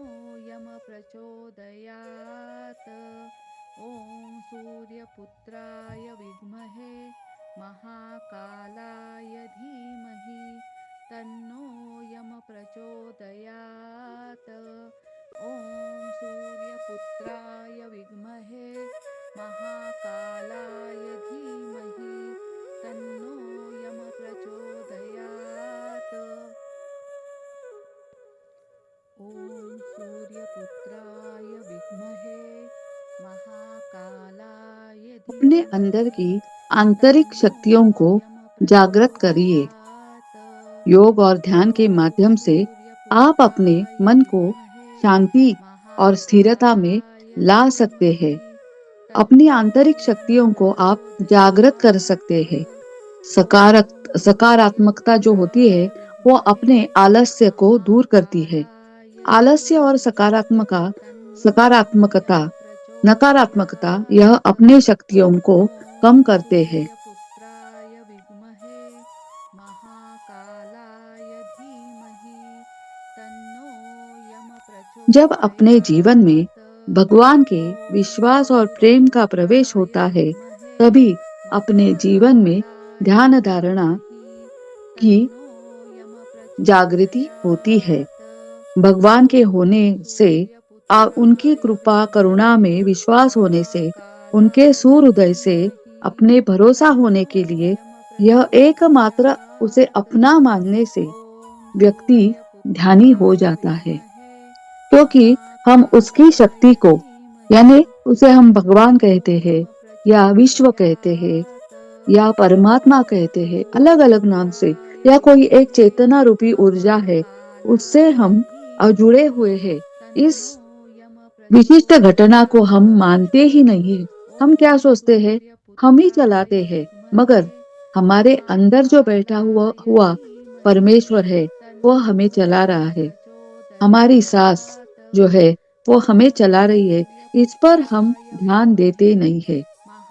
अपने अंदर की आंतरिक शक्तियों को जागृत करिए। योग और ध्यान के माध्यम से आप अपने मन को शांति और स्थिरता में ला सकते हैं। अपनी आंतरिक शक्तियों को आप जागृत कर सकते हैं। सकारात्मकता जो होती है वो अपने आलस्य को दूर करती है। आलस्य और सकारात्मकता नकारात्मकता यह अपने शक्तियों को कम करते हैं। सूर्यपुत्राय विद्महे महाकालाय धीमहि तन्नो यम जब अपने जीवन में प्रचोदयात्। भगवान के विश्वास और प्रेम का प्रवेश होता सूर्यपुत्राय है, विद्महे तभी अपने जीवन में महाकालाय ध्यान धारणा धीमहि की तन्नो यम जागृति होती है। प्रचोदयात्। भगवान के होने ॐ से उनकी सूर्यपुत्राय कृपा करुणा विद्महे में विश्वास होने से, उनके महाकालाय सूर्योदय से धीमहि अपने भरोसा होने तन्नो के लिए, यम यह एकमात्र उसे प्रचोदयात्। अपना मानने से ॐ व्यक्ति ध्यानी हो सूर्यपुत्राय जाता है। विद्महे क्योंकि हम उसकी महाकालाय शक्ति को, धीमहि यानी उसे हम भगवान तन्नो कहते हैं यम या विश्व कहते हैं प्रचोदयात्। या परमात्मा कहते हैं, अलग अलग नाम से, या सूर्यपुत्राय कोई एक विद्महे चेतना रूपी ऊर्जा है, उससे महाकालाय हम जुड़े धीमहि हुए हैं। इस तन्नो यम विशिष्ट घटना को हम प्रचोदयात्। मानते ही नहीं। हम क्या ॐ सोचते हैं, हम ही सूर्यपुत्राय चलाते हैं, विद्महे मगर हमारे अंदर जो बैठा महाकालाय हुआ धीमहि परमेश्वर है, वो तन्नो हमें चला यम रहा है। हमारी सांस प्रचोदयात्। जो है वो हमें ॐ चला रही है। इस पर हम सूर्यपुत्राय ध्यान देते विद्महे नहीं है।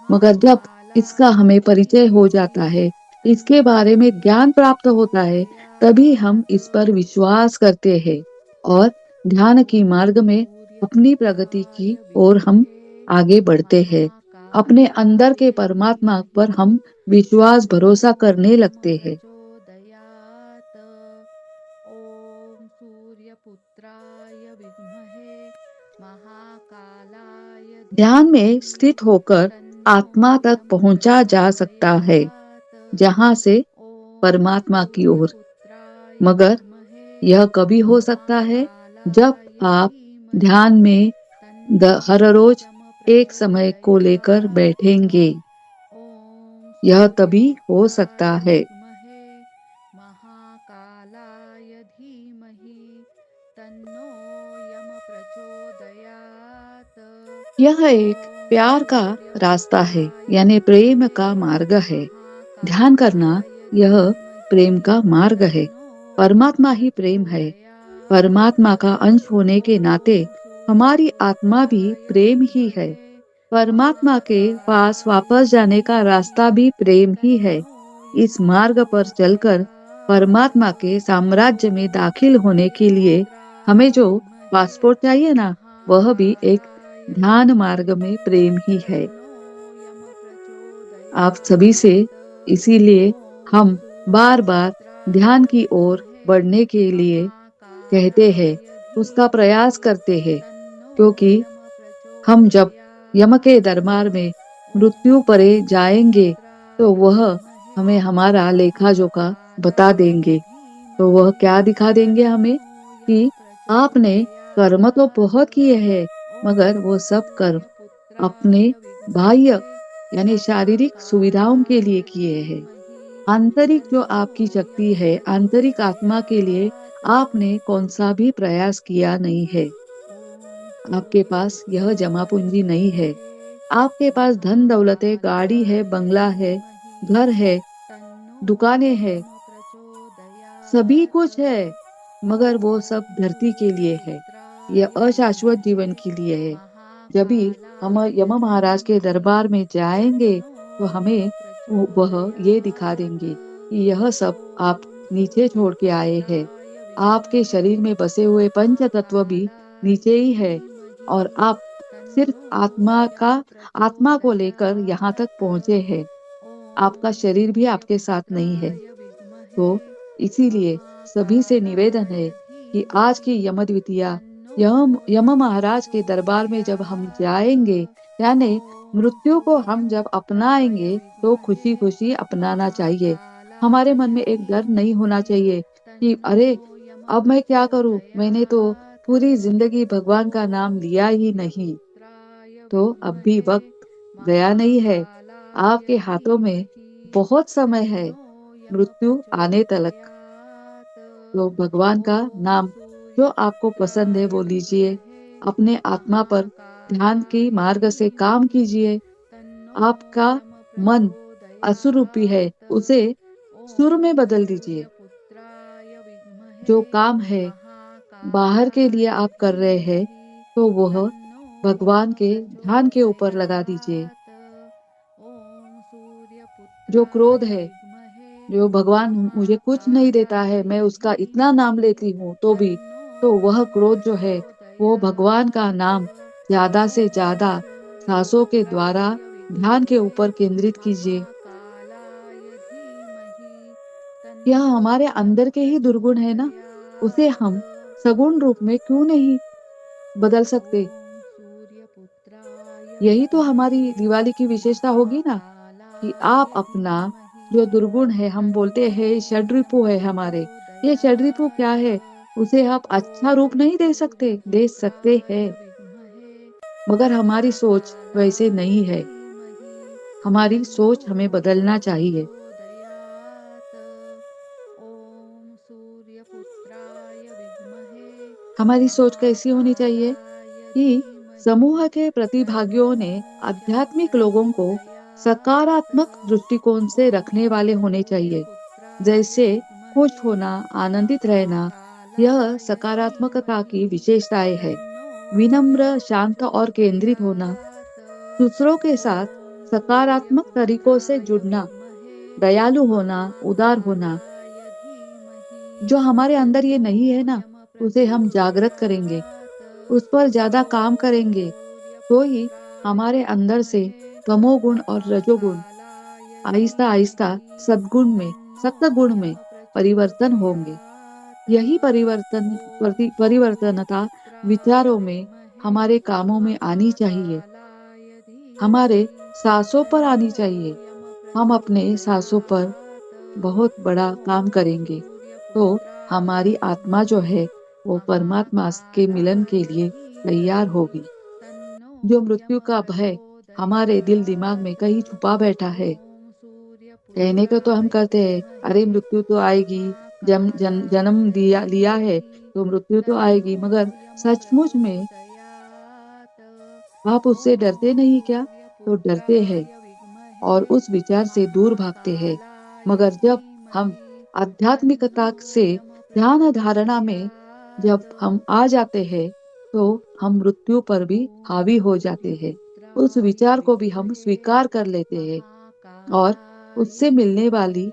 मगर जब इसका महाकालाय हमें परिचय हो धीमहि जाता है, इसके तन्नो बारे में यम ज्ञान प्राप्त होता है, तभी हम प्रचोदयात्। इस पर विश्वास करते हैं और ध्यान की मार्ग ॐ में अपनी प्रगति सूर्यपुत्राय की ओर हम विद्महे आगे बढ़ते हैं। अपने अंदर महाकालाय के परमात्मा पर धीमहि हम विश्वास तन्नो भरोसा करने यम लगते हैं। प्रचोदयात्। ॐ सूर्यपुत्राय विद्महे महाकालाय ध्यान में धीमहि स्थित होकर तन्नो आत्मा तक यम पहुंचा जा सकता है, प्रचोदयात्। जहां से ॐ परमात्मा की ओर। सूर्यपुत्राय मगर विद्महे यह कभी हो सकता है जब महाकालाय आप धीमहि ध्यान में तन्नो हर रोज यम एक समय को लेकर प्रचोदयात्। बैठेंगे। ॐ यह तभी हो सकता सूर्यपुत्राय है। विद्महे महाकालाय धीमहि तन्नो यम प्रचोदयात्। यह एक ॐ प्यार का रास्ता है, सूर्यपुत्राय यानी प्रेम विद्महे का मार्ग है। ध्यान करना महाकालाय यह धीमहि प्रेम का मार्ग है। तन्नो यम परमात्मा ही प्रेम है। प्रचोदयात्। परमात्मा का अंश होने के नाते ॐ हमारी आत्मा भी सूर्यपुत्राय प्रेम ही है। विद्महे परमात्मा के पास महाकालाय वापस जाने का धीमहि रास्ता भी प्रेम ही है। तन्नो यम इस मार्ग पर चलकर प्रचोदयात्। परमात्मा के साम्राज्य में ॐ दाखिल होने के लिए सूर्यपुत्राय हमें जो विद्महे पासपोर्ट चाहिए ना, वह भी एक महाकालाय ध्यान मार्ग धीमहि में प्रेम ही है। तन्नो यम आप सभी से प्रचोदयात्। इसीलिए ॐ हम बार-बार सूर्यपुत्राय ध्यान की ओर विद्महे बढ़ने के लिए कहते हैं, महाकालाय उसका प्रयास धीमहि करते हैं, तन्नो क्योंकि यम हम जब यम के प्रचोदयात्। दरबार में ॐ मृत्यु परे जाएंगे, तो सूर्यपुत्राय वह विद्महे हमें हमारा लेखा जोखा बता महाकालाय देंगे। तो वह धीमहि क्या दिखा देंगे हमें, तन्नो यम कि आपने कर्म तो प्रचोदयात्। बहुत किए हैं, मगर ॐ वो सब कर्म अपने सूर्यपुत्राय बाह्य, विद्महे यानी शारीरिक सुविधाओं के लिए महाकालाय किए हैं। धीमहि आंतरिक जो तन्नो आपकी यम शक्ति है, आंतरिक आत्मा के लिए प्रचोदयात्। आपने कौन सा भी प्रयास किया नहीं है। ॐ आपके पास यह जमा सूर्यपुत्राय पूंजी नहीं है। विद्महे आपके पास धन दौलत है, गाड़ी है, महाकालाय बंगला है, धीमहि घर है, तन्नो दुकानें हैं, यम सभी प्रचोदयात्। कुछ है, मगर वो ॐ सब धरती के लिए है। यह सूर्यपुत्राय अशाश्वत जीवन विद्महे के लिए है। जब भी हम महाकालाय यम महाराज के धीमहि दरबार में जाएंगे, तन्नो तो यम हमें वह ये दिखा प्रचोदयात्। देंगे कि यह सब आप ॐ नीचे छोड़ के आए हैं। सूर्यपुत्राय आपके विद्महे शरीर में बसे हुए पंच तत्व भी महाकालाय नीचे ही है, धीमहि और आप सिर्फ तन्नो यम आत्मा को लेकर यहाँ तक प्रचोदयात्। पहुंचे हैं। आपका ॐ शरीर भी आपके साथ नहीं है। सूर्यपुत्राय विद्महे तो इसीलिए सभी से निवेदन महाकालाय है कि आज धीमहि की यम द्वितीया, तन्नो यम यम यम महाराज के दरबार में जब हम प्रचोदयात्। जाएंगे, यानी ॐ मृत्यु को हम जब सूर्यपुत्राय अपनाएंगे, तो विद्महे खुशी खुशी अपनाना चाहिए। हमारे महाकालाय मन में एक डर नहीं धीमहि होना चाहिए कि तन्नो अरे, यम अब मैं क्या करूं, मैंने तो प्रचोदयात्। पूरी जिंदगी भगवान का नाम ॐ लिया ही नहीं। सूर्यपुत्राय तो अब भी विद्महे वक्त गया नहीं है। आपके हाथों में बहुत समय है मृत्यु आने तलक। तो भगवान का नाम जो आपको पसंद है वो लीजिए। अपने आत्मा पर ध्यान की मार्ग से काम कीजिए। आपका मन असुर रूपी है, उसे सुर में बदल दीजिए। जो काम है बाहर के लिए आप कर रहे हैं, तो वह भगवान के ध्यान के ऊपर लगा दीजिए। जो क्रोध है, जो भगवान मुझे कुछ नहीं देता है, मैं उसका इतना नाम लेती हूँ तो भी, तो वह क्रोध जो है वो भगवान का नाम ज्यादा से ज्यादा सांसों के द्वारा ध्यान के ऊपर केंद्रित कीजिए। यह हमारे अंदर के ही दुर्गुण है ना, उसे हम सगुण रूप में क्यों नहीं बदल सकते। यही तो हमारी दिवाली की विशेषता होगी ना, कि आप अपना जो दुर्गुण है, हम बोलते हैं षड्रिपु है हमारे, ये षड्रिपु क्या है, उसे आप अच्छा रूप नहीं दे सकते हैं, मगर हमारी सोच वैसे नहीं है। हमारी सोच हमें बदलना चाहिए। हमारी सोच कैसी होनी चाहिए कि समूह के प्रतिभागियों ने आध्यात्मिक लोगों को सकारात्मक दृष्टिकोण से रखने वाले होने चाहिए। जैसे खुश होना, आनंदित रहना, यह सकारात्मकता की विशेषताएं है। विनम्र, शांत और केंद्रित होना, दूसरों के साथ सकारात्मक तरीकों से जुड़ना, दयालु होना, उदार होना। जो हमारे अंदर ये नहीं है ना, उसे हम जागृत करेंगे, उस पर ज्यादा काम करेंगे, तो ही हमारे अंदर से तमोगुण और रजोगुण आहिस्ता आहिस्ता सद्गुण में, सत्गुण में परिवर्तन होंगे। यही परिवर्तनता विचारों में, हमारे कामों में आनी चाहिए, हमारे सांसों पर आनी चाहिए। हम अपने सांसों पर बहुत बड़ा काम करेंगे, तो हमारी आत्मा जो है वो परमात्मा के मिलन के लिए तैयार होगी। जो मृत्यु का भय हमारे दिल दिमाग में कहीं छुपा बैठा है, कहने को तो हम करते हैं, अरे मृत्यु तो आएगी, जन्म दिया लिया है तो मृत्यु तो आएगी, मगर सचमुच में आप उससे डरते नहीं क्या? तो डरते हैं और उस विचार से दूर भागते हैं। मगर जब हम आध्यात्मिकता से ध्यान धारणा में जब हम आ जाते हैं, तो हम मृत्यु पर भी हावी हो जाते हैं। उस विचार को भी हम स्वीकार कर लेते हैं और उससे मिलने वाली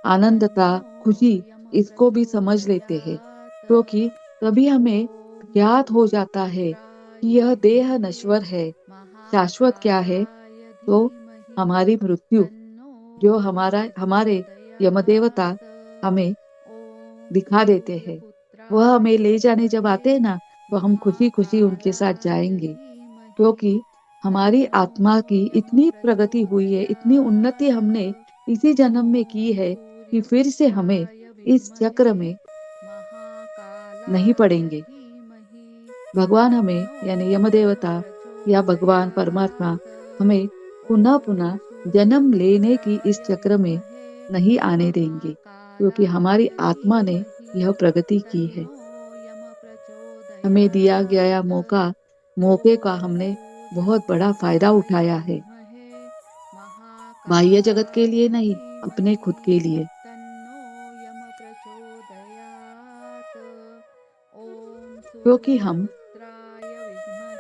आनंदता, खुशी, इसको भी समझ लेते हैं, क्योंकि तभी हमें ज्ञात हो जाता है कि यह देह नश्वर है, शाश्वत क्या है, तो हमारी मृत्यु, जो हमारे यमदेवता हमें दिखा देते हैं, वह हमें ले जाने जब आते हैं ना, तो हम खुशी खुशी उनके साथ जाएंगे, क्योंकि हमारी आत्मा की इतनी प्रगति हुई है, इतनी उन्नति हमने इसी जन्म में की है कि फिर से हमें इस चक्र में नहीं पड़ेंगे। भगवान हमें, यानी यमदेवता या भगवान परमात्मा, हमें पुनः पुनः जन्म लेने की इस चक्र में नहीं आने देंगे, क्योंकि हमारी आत्मा ने यह प्रगति की है। हमें दिया गया मौके का हमने बहुत बड़ा फायदा उठाया है, बाह्य जगत के लिए नहीं, अपने खुद के लिए। क्योंकि हम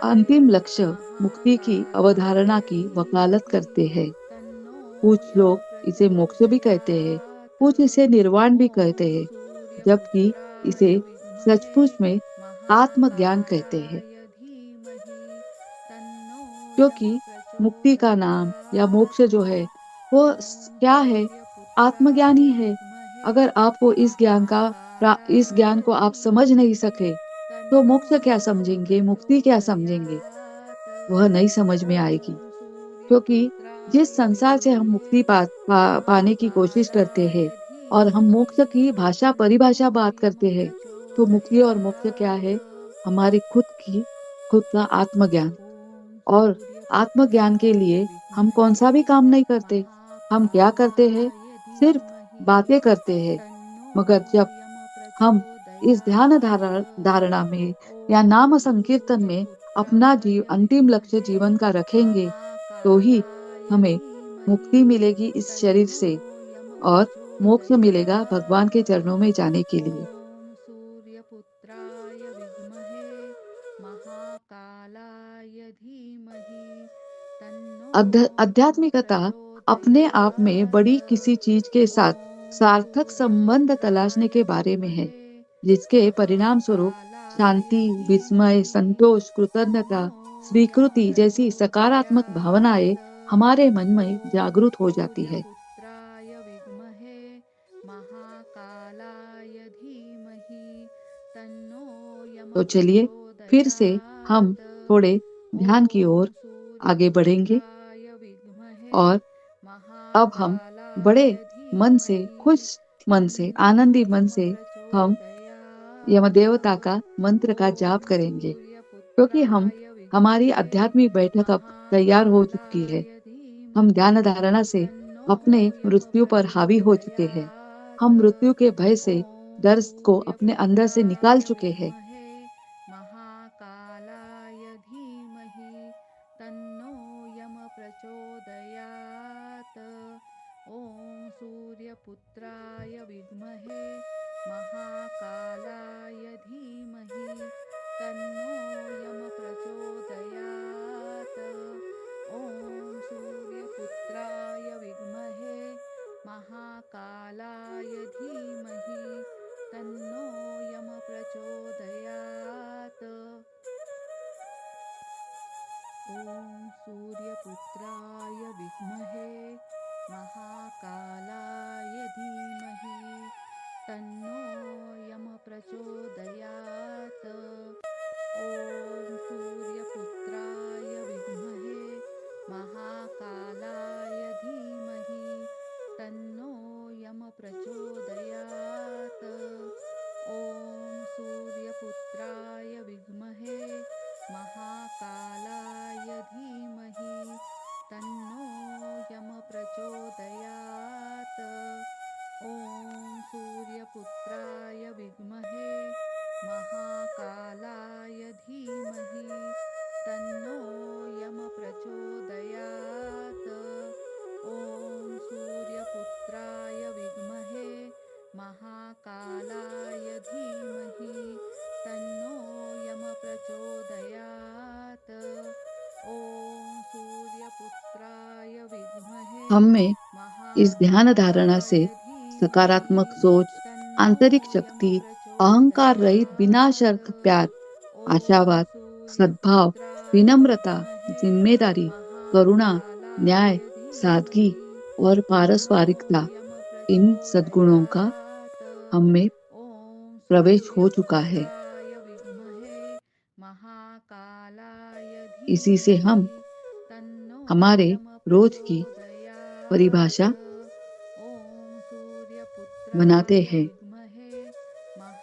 अंतिम लक्ष्य मुक्ति की अवधारणा की वकालत करते हैं। कुछ लोग इसे मोक्ष भी कहते हैं, कुछ इसे निर्वाण भी कहते हैं, जबकि इसे सचमुच में आत्मज्ञान कहते हैं। क्योंकि मुक्ति का नाम या मोक्ष जो है वो क्या है? आत्मज्ञान ही है। अगर आपको इस ज्ञान को आप समझ नहीं सके, तो मोक्ष क्या समझेंगे, मुक्ति क्या समझेंगे? वह नहीं समझ में आएगी। क्योंकि जिस संसार से हम मुक्ति पाने की कोशिश करते हैं और हम मोक्ष की परिभाषा बात करते हैं, तो मुक्ति और मोक्ष क्या है? हमारी खुद का आत्मज्ञान और आत्मज्ञान के लिए हम कौन सा भी काम नहीं करते। हम क्या करते हैं? सिर्फ बातें करते हैं। मगर जब हम इस धारणा में या नाम संकीर्तन में अपना अंतिम लक्ष्य जीवन का रखेंगे, तो ही हमें मुक्ति मिलेगी इस शरीर से और मोक्ष मिलेगा भगवान के चरणों में जाने के लिए। सूर्यपुत्राय विद्महे महाकालाय धीमहि तन्नो आध्यात्मिकता अपने आप में बड़ी किसी चीज के साथ सार्थक संबंध तलाशने के बारे में है, जिसके परिणाम स्वरूप शांति, विस्मय, संतोष, कृतज्ञता, स्वीकृति जैसी सकारात्मक भावनाएं हमारे मन में जागृत हो जाती है। सूर्यपुत्राय विद्महे महाकालाय धीमहि तन्नो यम तो चलिए फिर से हम थोड़े ध्यान की ओर आगे बढ़ेंगे और अब हम बड़े मन से, खुश मन से, आनंदी मन से हम यमदेवता का मंत्र का जाप करेंगे, क्योंकि हमारी आध्यात्मिक बैठक अब तैयार हो चुकी है। हम ध्यान धारणा से अपने मृत्यु पर हावी हो चुके हैं। हम मृत्यु के भय से, डर को अपने अंदर से निकाल चुके हैं। महाकालाय धीमहि तन्नो यम प्रचोदयात् ॐ सूर्यपुत्राय विद्महे महाकालाय धीमहि तन्नो यम प्रचोदयात् ॐ सूर्यपुत्राय विद्महे महाकालाय धीमहि तन्नो यम प्रचोदयात् ॐ सूर्यपुत्राय विद्महे महाकालाय धीमहि तन्नो यम प्रचोदयात् ॐ सूर्यपुत्राय विद्महे महाकालाय धीमहि तन्नो यम प्रचोदयात् ॐ सूर्यपुत्राय विद्महे महाकालाय धीमहि तन्नो यम प्रचोदयात् ॐ सूर्यपुत्राय विद्महे महाकालाय धीमहि तन्नो यम प्रचोदयात् ॐ सूर्यपुत्राय विद्महे महाकालाय धीमहि तन्नो यम प्रचोदयात् ॐ सूर्यपुत्राय विद्महे हम में इस ध्यान धारणा से सकारात्मक सोच, आंतरिक शक्ति, अहंकार रहित बिना शर्त प्यार, आशावाद, सद्भाव, विनम्रता, जिम्मेदारी, करुणा, न्याय, सादगी और पारस्परिकता, इन सद्गुणों का हम में प्रवेश हो चुका है। इसी से हम हमारे रोज की परिभाषा बनाते हैं।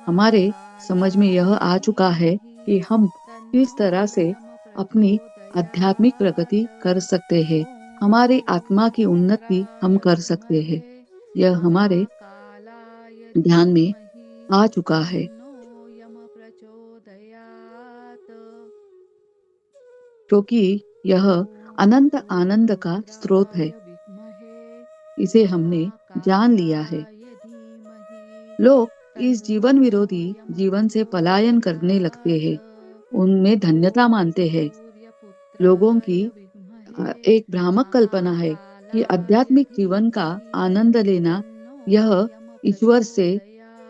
हमारे समझ में यह आ चुका है कि हम किस तरह से अपनी आध्यात्मिक प्रगति कर सकते हैं, हमारी आत्मा की उन्नति हम कर सकते हैं। यह हमारे ध्यान में आ चुका है, क्योंकि यह अनंत आनंद का स्रोत है। इसे हमने जान लिया है। लोग इस जीवन विरोधी जीवन से पलायन करने लगते हैं, उनमें धन्यता मानते हैं। लोगों की एक भ्रामक कल्पना है कि आध्यात्मिक जीवन का आनंद लेना यह ईश्वर से,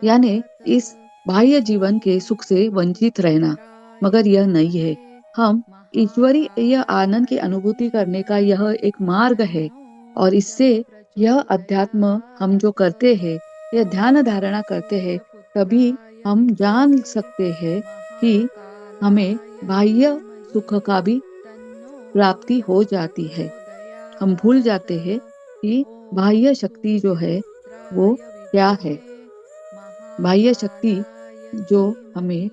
यानी इस बाह्य जीवन के सुख से वंचित रहना, मगर यह नहीं है। हम ईश्वरीय आनंद की अनुभूति करने का यह एक मार्ग है, और इससे यह अध्यात्म हम जो करते हैं, यह ध्यान धारणा करते हैं, तभी हम जान सकते हैं कि हमें बाह्य सुख का भी प्राप्ति हो जाती है। हम भूल जाते हैं कि बाह्य शक्ति जो है वो क्या है। बाह्य शक्ति जो हमें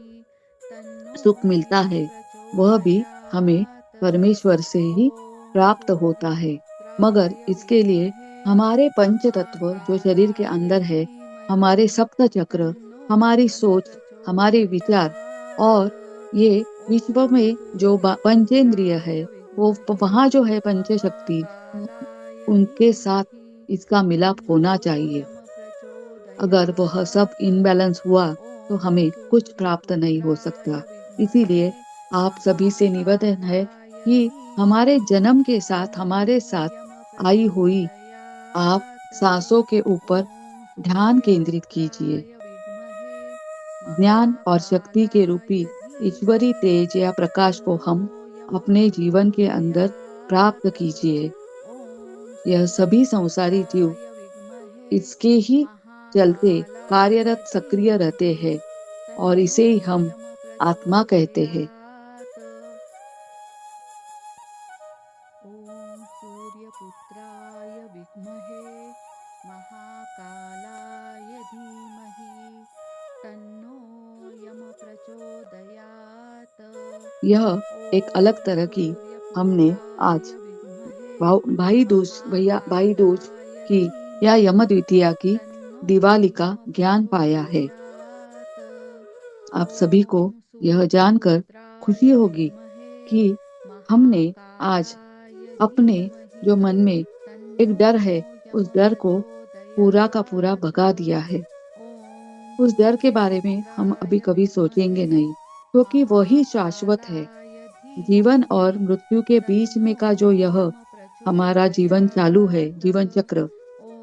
सुख मिलता है, वह भी हमें परमेश्वर से ही प्राप्त होता है। मगर इसके लिए हमारे पंच तत्व जो शरीर के अंदर है, हमारे सप्त चक्र, हमारी सोच, हमारे विचार और ये विश्व में जो पंचेंद्रिय है, वो वहाँ जो है पंच शक्ति, उनके साथ इसका मिलाप होना चाहिए। अगर वह सब इनबैलेंस हुआ तो हमें कुछ प्राप्त नहीं हो सकता। इसीलिए आप सभी से निवेदन है कि हमारे जन्म के साथ हमारे साथ आई हुई आप सांसों के ऊपर ध्यान केंद्रित कीजिए। ज्ञान और शक्ति के रूपी ईश्वरी तेज या प्रकाश को हम अपने जीवन के अंदर प्राप्त कीजिए। यह सभी संसारी जीव इसके ही चलते कार्यरत सक्रिय रहते हैं और इसे ही हम आत्मा कहते हैं। ओम सूर्यपुत्राय विद्महे महाकालाय धीमहि तन्नो यम प्रचोदयात्। यह एक अलग तरह की हमने आज भाई दूज की या यम द्वितीया की दिवाली का ज्ञान पाया है। आप सभी को यह जानकर खुशी होगी कि हमने आज अपने जो मन में एक डर है, उस डर को पूरा का पूरा भगा दिया है। उस डर के बारे में हम अभी कभी सोचेंगे नहीं, क्योंकि वही शाश्वत है। जीवन और मृत्यु के बीच में का जो यह हमारा जीवन चालू है, जीवन चक्र,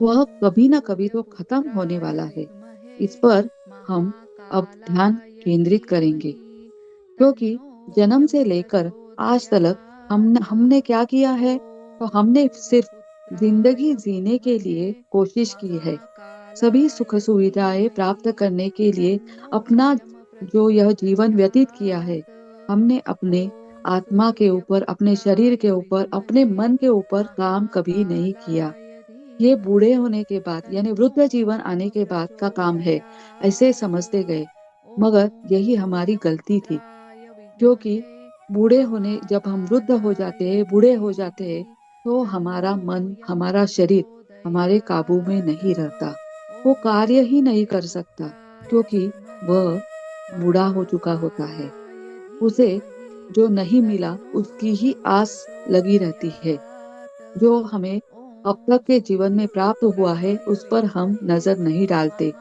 वह कभी ना कभी तो खत्म होने वाला है। इस पर हम अब ध्यान केंद्रित करेंगे, क्योंकि जन्म से लेकर आज तक हमने क्या किया है, तो हमने सिर्फ जिंदगी जीने के लिए कोशिश की है। सभी सुख सुविधाएं प्राप्त करने के लिए अपना जो यह जीवन व्यतीत किया है, हमने अपने आत्मा के ऊपर, अपने शरीर के ऊपर, अपने मन के ऊपर काम कभी नहीं किया। ये बूढ़े होने के बाद यानी वृद्ध जीवन आने के बाद का काम है, ऐसे समझते गए। मगर यही हमारी गलती थी, क्योंकि जब हम वृद्ध हो जाते हैं, बूढ़े हो जाते हैं, तो हमारा मन, हमारा शरीर हमारे काबू में नहीं रहता। वो कार्य ही नहीं कर सकता, क्योंकि वह बूढ़ा हो चुका होता है। उसे जो नहीं मिला उसकी ही आस लगी रहती है। जो हमें अब तक के जीवन में प्राप्त हुआ है, उस पर हम नजर नहीं डालते,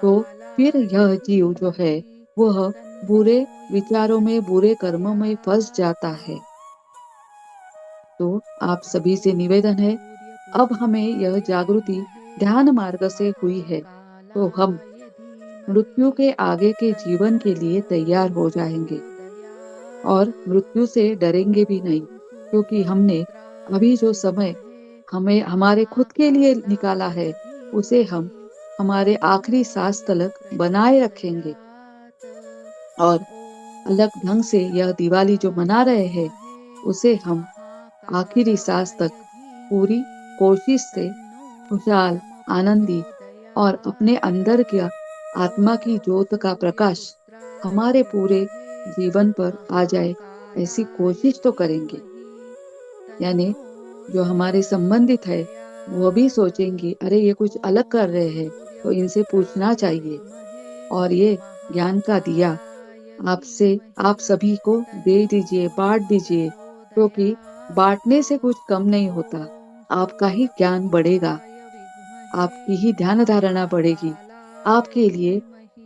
तो फिर यह जीव जो है वह बुरे विचारों में, बुरे कर्मों में फंस जाता है। तो आप सभी से निवेदन है, अब हमें यह जागृति ध्यान मार्ग से हुई है, तो हम मृत्यु के आगे के जीवन के लिए तैयार हो जाएंगे और मृत्यु से डरेंगे भी नहीं, क्योंकि हमने अभी जो समय हमें हमारे खुद के लिए निकाला है, उसे हम हमारे आखिरी सांस तक बनाए रखेंगे। और अलग ढंग से यह दिवाली जो मना रहे हैं, उसे हम आखिरी सांस तक पूरी कोशिश से खुशहाल, आनंदी और अपने अंदर के आत्मा की ज्योत का प्रकाश हमारे पूरे जीवन पर आ जाए, ऐसी कोशिश तो करेंगे। यानी जो हमारे संबंधित है, वो भी सोचेंगे, अरे ये कुछ अलग कर रहे हैं, तो इनसे पूछना चाहिए। और ये ज्ञान का दिया आप सभी को दे दीजिए, बांट दीजिए, क्योंकि बांटने से कुछ कम नहीं होता। आपका ही ज्ञान बढ़ेगा, आपकी ही ध्यान धारणा बढ़ेगी, आपके लिए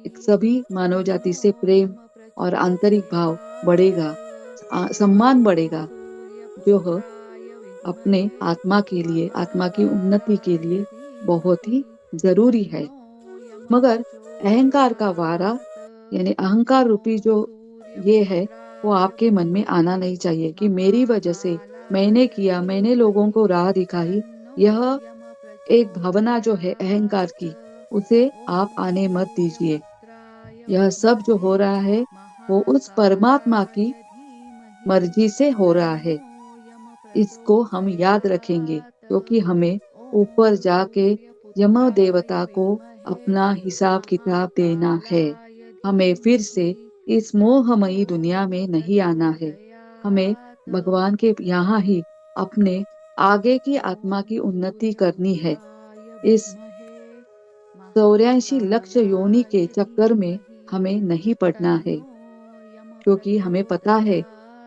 एक सभी मानव जाति से प्रेम और आंतरिक भाव बढ़ेगा, सम्मान बढ़ेगा, जो अपने आत्मा के लिए, आत्मा की उन्नति के लिए बहुत ही जरूरी है। मगर अहंकार का वारा यानी अहंकार रूपी जो ये है, वो आपके मन में आना नहीं चाहिए कि मेरी वजह से मैंने किया, मैंने लोगों को राह दिखाई। यह एक भावना जो है अहंकार की, उसे आप आने मत दीजिए। यह सब जो हो रहा है, वो उस परमात्मा की मर्जी से हो रहा है। इसको हम याद रखेंगे, क्योंकि हमें ऊपर जाके यम देवता को अपना हिसाब किताब देना है। हमें फिर से इस मोहमयी दुनिया में नहीं आना है। हमें भगवान के यहाँ ही अपने आगे की आत्मा की उन्नति करनी है। इस 84 लक्ष योनि के चक्कर में हमें नहीं पड़ना है, क्योंकि हमें पता है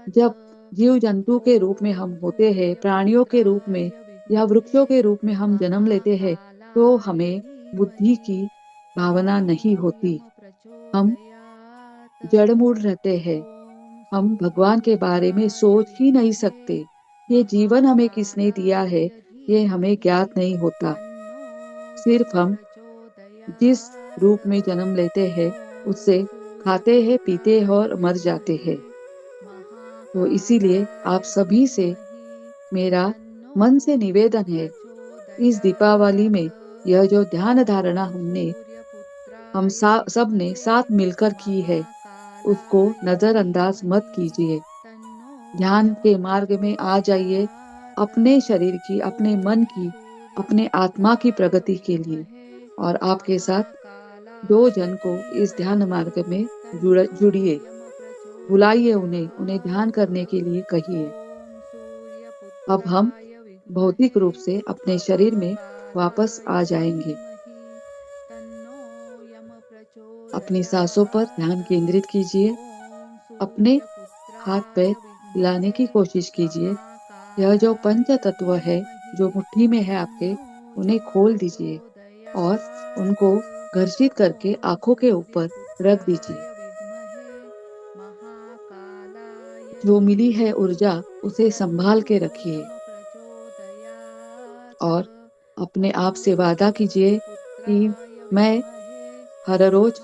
जब जीव जंतु के रूप में हम होते हैं, प्राणियों के रूप में या वृक्षों के रूप में हम जन्म लेते हैं, तो हमें बुद्धि की भावना नहीं होती। हम जड़-मूढ़ रहते हैं। हम भगवान के बारे में सोच ही नहीं सकते। ये जीवन हमें किसने दिया है, ये हमें ज्ञात नहीं होता। सिर्फ हम जिस रूप में जन्म लेते हैं, उससे खाते हैं, पीते हैं और मर जाते हैं। तो इसीलिए आप सभी से मेरा मन से निवेदन है, इस दीपावली में यह जो ध्यान धारणा हम सब ने साथ मिलकर की है, उसको नजरअंदाज मत कीजिए। ध्यान के मार्ग में आ जाइए, अपने शरीर की, अपने मन की, अपने आत्मा की प्रगति के लिए। और आपके साथ 2 जन को इस ध्यान मार्ग में जुड़िए। बुलाइए उन्हें, उन्हें ध्यान करने के लिए कहिए। अब हम भौतिक रूप से अपने शरीर में वापस आ जाएंगे। अपनी सांसों पर ध्यान केंद्रित कीजिए। अपने हाथ पैर हिलाने की कोशिश कीजिए। यह जो पंच तत्व है, जो मुट्ठी में है आपके, उन्हें खोल दीजिए और उनको घर्षित करके आंखों के ऊपर रख दीजिए। जो मिली है ऊर्जा, उसे संभाल के रखिए और अपने आप से वादा कीजिए कि मैं हर रोज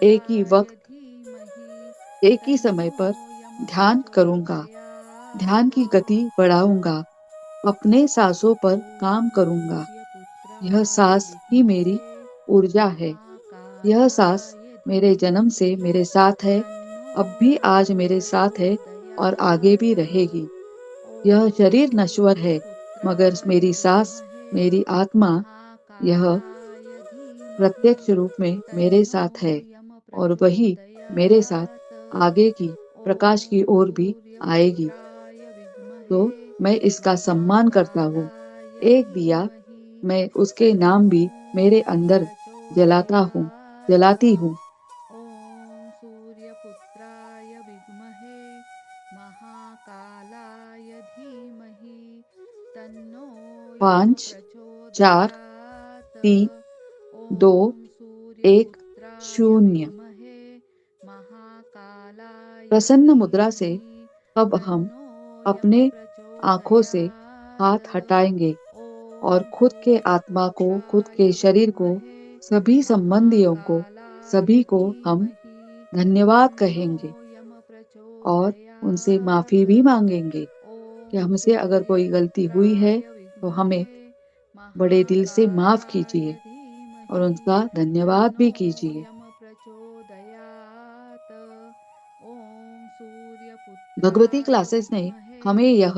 एक ही वक्त, एक ही समय पर ध्यान करूंगा, ध्यान की गति बढ़ाऊंगा, अपने सांसों पर काम करूंगा। यह सांस ही मेरी ऊर्जा है। यह सांस मेरे जन्म से मेरे साथ है, अब भी आज मेरे साथ है और आगे भी रहेगी। यह शरीर नश्वर है, मगर मेरी सांस, मेरी आत्मा, यह प्रत्यक्ष रूप में मेरे साथ है और वही मेरे साथ आगे की प्रकाश की ओर भी आएगी। तो मैं इसका सम्मान करता हूँ। एक दिया, मैं उसके नाम भी मेरे अंदर जलाता हूँ, जलाती हूँ। ॐ सूर्यपुत्राय विद्महे महाकालाय धीमहि तन्नो यमः 5, 4, प्रचोदयात्। 3, ॐ 2, 1, सूर्यपुत्राय 0। विद्महे महाकालाय प्रसन्न मुद्रा से धीमहि अब हम तन्नो अपने यमः आँखों से हाथ प्रचोदयात्। हटाएँगे और ॐ खुद के आत्मा को, खुद के सूर्यपुत्राय शरीर को, विद्महे सभी संबंधियों को, महाकालाय सभी को हम धीमहि धन्यवाद तन्नो कहेंगे यमः और उनसे प्रचोदयात्। माफ़ी भी माँगेंगे कि ॐ हमसे अगर कोई गलती हुई है, सूर्यपुत्राय तो हमें विद्महे बड़े दिल से माफ़ महाकालाय कीजिए और धीमहि उनका धन्यवाद तन्नो भी कीजिए। यमः प्रचोदयात्। ॐ भगवती सूर्यपुत्राय क्लासेस ने विद्महे हमें यह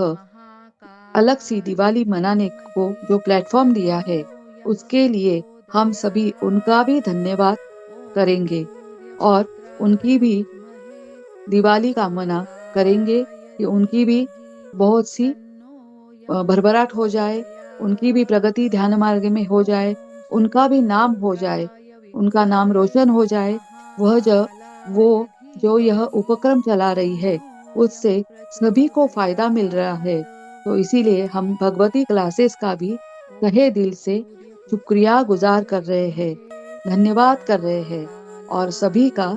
अलग सी महाकालाय दिवाली मनाने को धीमहि जो प्लेटफॉर्म दिया तन्नो है, यमः उसके लिए हम सभी उनका भी प्रचोदयात्। धन्यवाद ॐ करेंगे और सूर्यपुत्राय उनकी भी विद्महे दिवाली कामना करेंगे महाकालाय कि उनकी भी धीमहि बहुत सी तन्नो यमः भरभराट हो जाए, उनकी भी प्रचोदयात्। प्रगति ध्यान मार्ग में हो जाए, ॐ उनका भी नाम हो जाए, सूर्यपुत्राय उनका नाम विद्महे रोशन हो जाए। वह ज वो महाकालाय जो यह धीमहि उपक्रम चला रही है, तन्नो उससे यमः सभी को फ़ायदा मिल रहा है। प्रचोदयात्। तो इसीलिए हम भगवती क्लासेस का भी तहे दिल से शुक्रिया गुज़ार सूर्यपुत्राय कर रहे हैं, विद्महे धन्यवाद कर रहे हैं और सभी महाकालाय का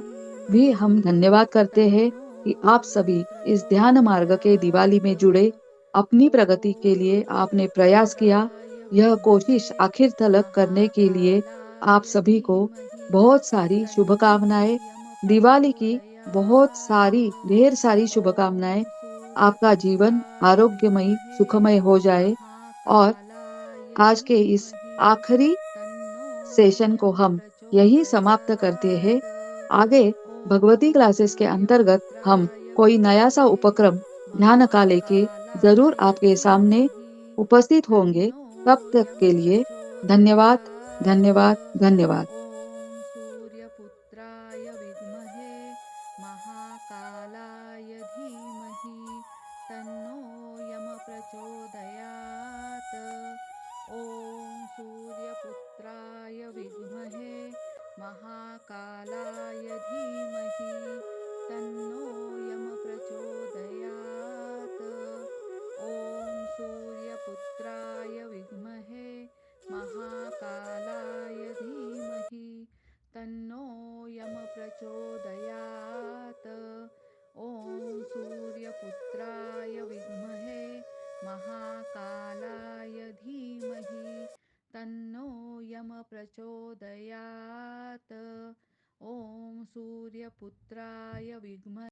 भी हम धीमहि धन्यवाद करते हैं तन्नो कि आप यमः सभी इस ध्यान मार्ग के दिवाली में जुड़े, प्रचोदयात्। अपनी प्रगति के ॐ लिए आपने प्रयास किया। सूर्यपुत्राय यह विद्महे कोशिश आखिर तलक करने के लिए आप महाकालाय सभी को धीमहि बहुत सारी तन्नो शुभकामनाएँ। यमः दिवाली की बहुत सारी, प्रचोदयात्। ढेर सारी शुभकामनाएँ। ॐ आपका जीवन सूर्यपुत्राय आरोग्यमयी, विद्महे सुखमय हो जाए और महाकालाय आज के इस धीमहि आखिरी तन्नो सेशन को यमः हम यही समाप्त करते हैं। प्रचोदयात्। आगे ॐ भगवती क्लासेस के अंतर्गत हम सूर्यपुत्राय कोई नया सा विद्महे उपक्रम ध्यान का लेके ज़रूर महाकालाय आपके सामने धीमहि उपस्थित होंगे। तन्नो तब तक के यमः लिए धन्यवाद, प्रचोदयात्। धन्यवाद, धन्यवाद। ॐ सूर्यपुत्राय विद्महे महाकालाय धीमहि महाकालाय धीमहि तन्नो यम प्रचोदयात्। ॐ सूर्यपुत्राय विद्महे महाकालाय धीमहि तन्नो यम प्रचोदयात्। ॐ सूर्यपुत्राय विद्महे महाकालाय धीमहि तन्नो यम प्रचोदयात्। ॐ सूर्यपुत्राय विद्महे